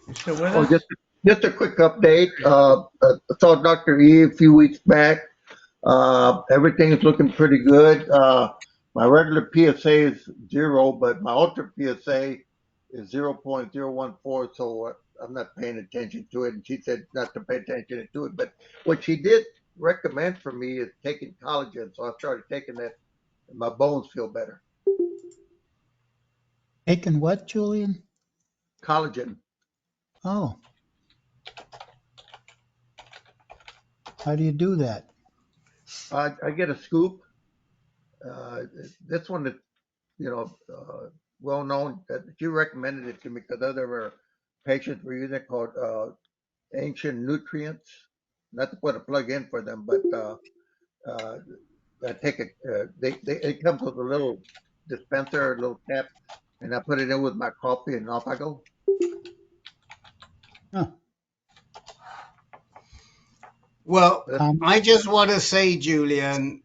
You still with Oh, us? just a quick update. I saw Dr. E a few weeks back. Everything is looking pretty good. My regular PSA is 0, but my ultra PSA is 0.014, so I'm not paying attention to it. And she said not to pay attention to it. But what she did recommend for me is taking collagen, so I started taking that, and my bones feel better. Taking what, Julian? Collagen. Oh, how do you do that? I get a scoop. This one is, well known. That you recommended it to me because other patients were using it, called ancient nutrients. Not to put a plug in for them, but I take it. It comes with a little dispenser, a little cap, and I put it in with my coffee, and off I go. Huh. Well, Um, I just want to say, Julian,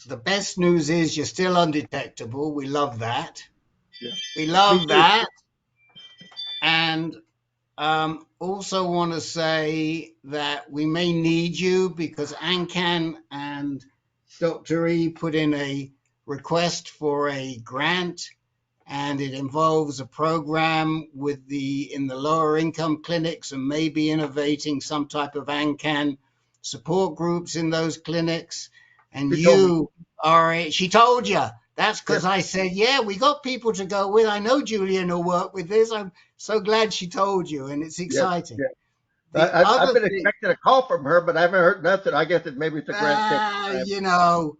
the best news is you're still undetectable. We love that. Yeah. We Me love too. that. And also want to say that we may need you because AnCan and Dr. E put in a request for a grant, and it involves a program in the lower income clinics, and maybe innovating some type of AnCan support groups in those clinics. And She told me. you are, she told you. That's Yeah. because I said, yeah, we got people to go with. I know Julian will work with this. I'm so glad she told you, and it's Yes. exciting. Yeah. The I've other been thing, expecting a call from her, but I haven't heard nothing. I guess maybe it's a grant taking time. you know,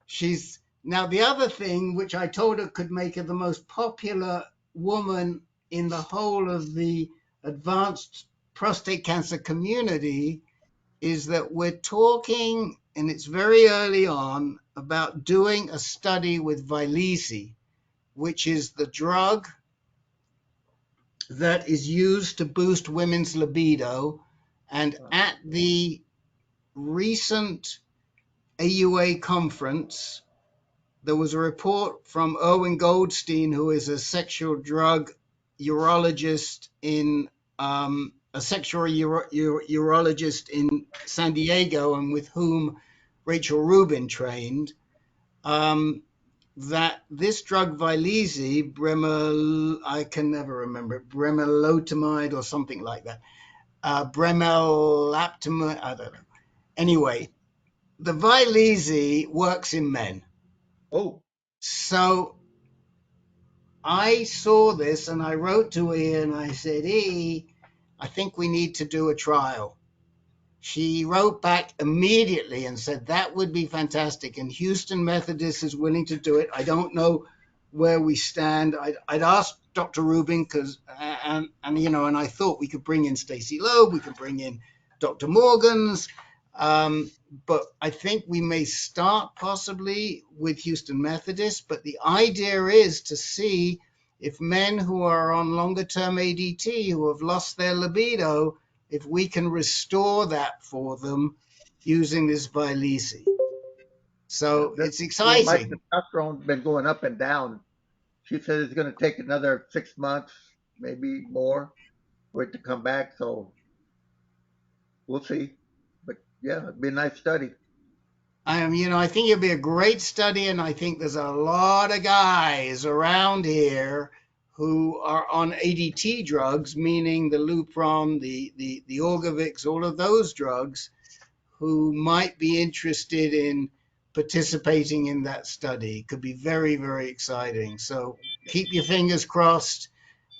she's now the other thing, which I told her could make her the most popular woman in the whole of the advanced prostate cancer community, is that we're talking, and it's very early on, about doing a study with Vyleesi, which is the drug that is used to boost women's libido. And at the recent AUA conference, there was a report from Erwin Goldstein, who is a sexual drug urologist in urologist in San Diego, and with whom Rachel Rubin trained, that this drug Vyleesi, I can never remember it, bremelotamide or something like that, bremelaptamide, I don't know. Anyway, the Vyleesi works in men. Oh. So I saw this and I wrote to E and I said, E, I think we need to do a trial. She wrote back immediately and said that would be fantastic. And Houston Methodist is willing to do it. I don't know where we stand. I'd asked Dr. Rubin because, and I thought we could bring in Stacy Loeb, we could bring in Dr. Morgans. But I think we may start possibly with Houston Methodist. But the idea is to see if men who are on longer term ADT, who have lost their libido, if we can restore that for them using this Vyleesi. So it's My exciting. testosterone's been going up and down. She said it's going to take another 6 months, maybe more, for it to come back. So we'll see. But yeah, it'd be a nice study. I think it'll be a great study, and I think there's a lot of guys around here who are on ADT drugs, meaning the Lupron, the Orgovyx, all of those drugs, who might be interested in participating in that study. It could be very, very exciting. So keep your fingers crossed.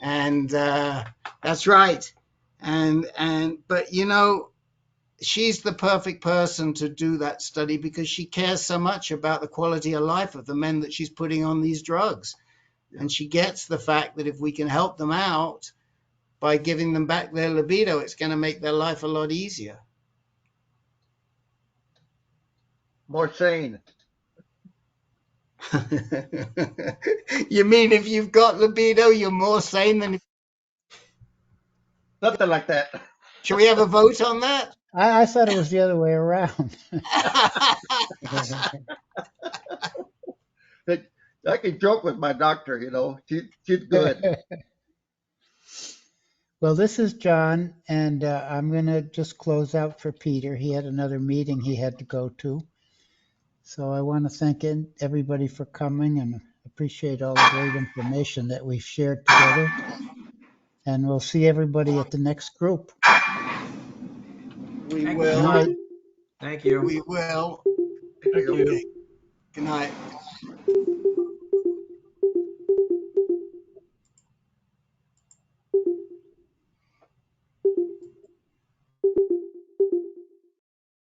And that's right. But you know, she's the perfect person to do that study because she cares so much about the quality of life of the men that she's putting on these drugs. And she gets the fact that if we can help them out by giving them back their libido, it's going to make their life a lot easier. More sane. You mean if you've got libido, you're more sane than if... Something like that. Should we have a vote on that? I thought it was the other way around. I can joke with my doctor, you know. She's good. Well, this is John, and I'm going to just close out for Peter. He had another meeting he had to go to. So I want to thank everybody for coming and appreciate all the great information that we've shared together. And we'll see everybody at the next group. We Thank will. you. Good night. Thank you. We will. Thank you. Okay. Good night.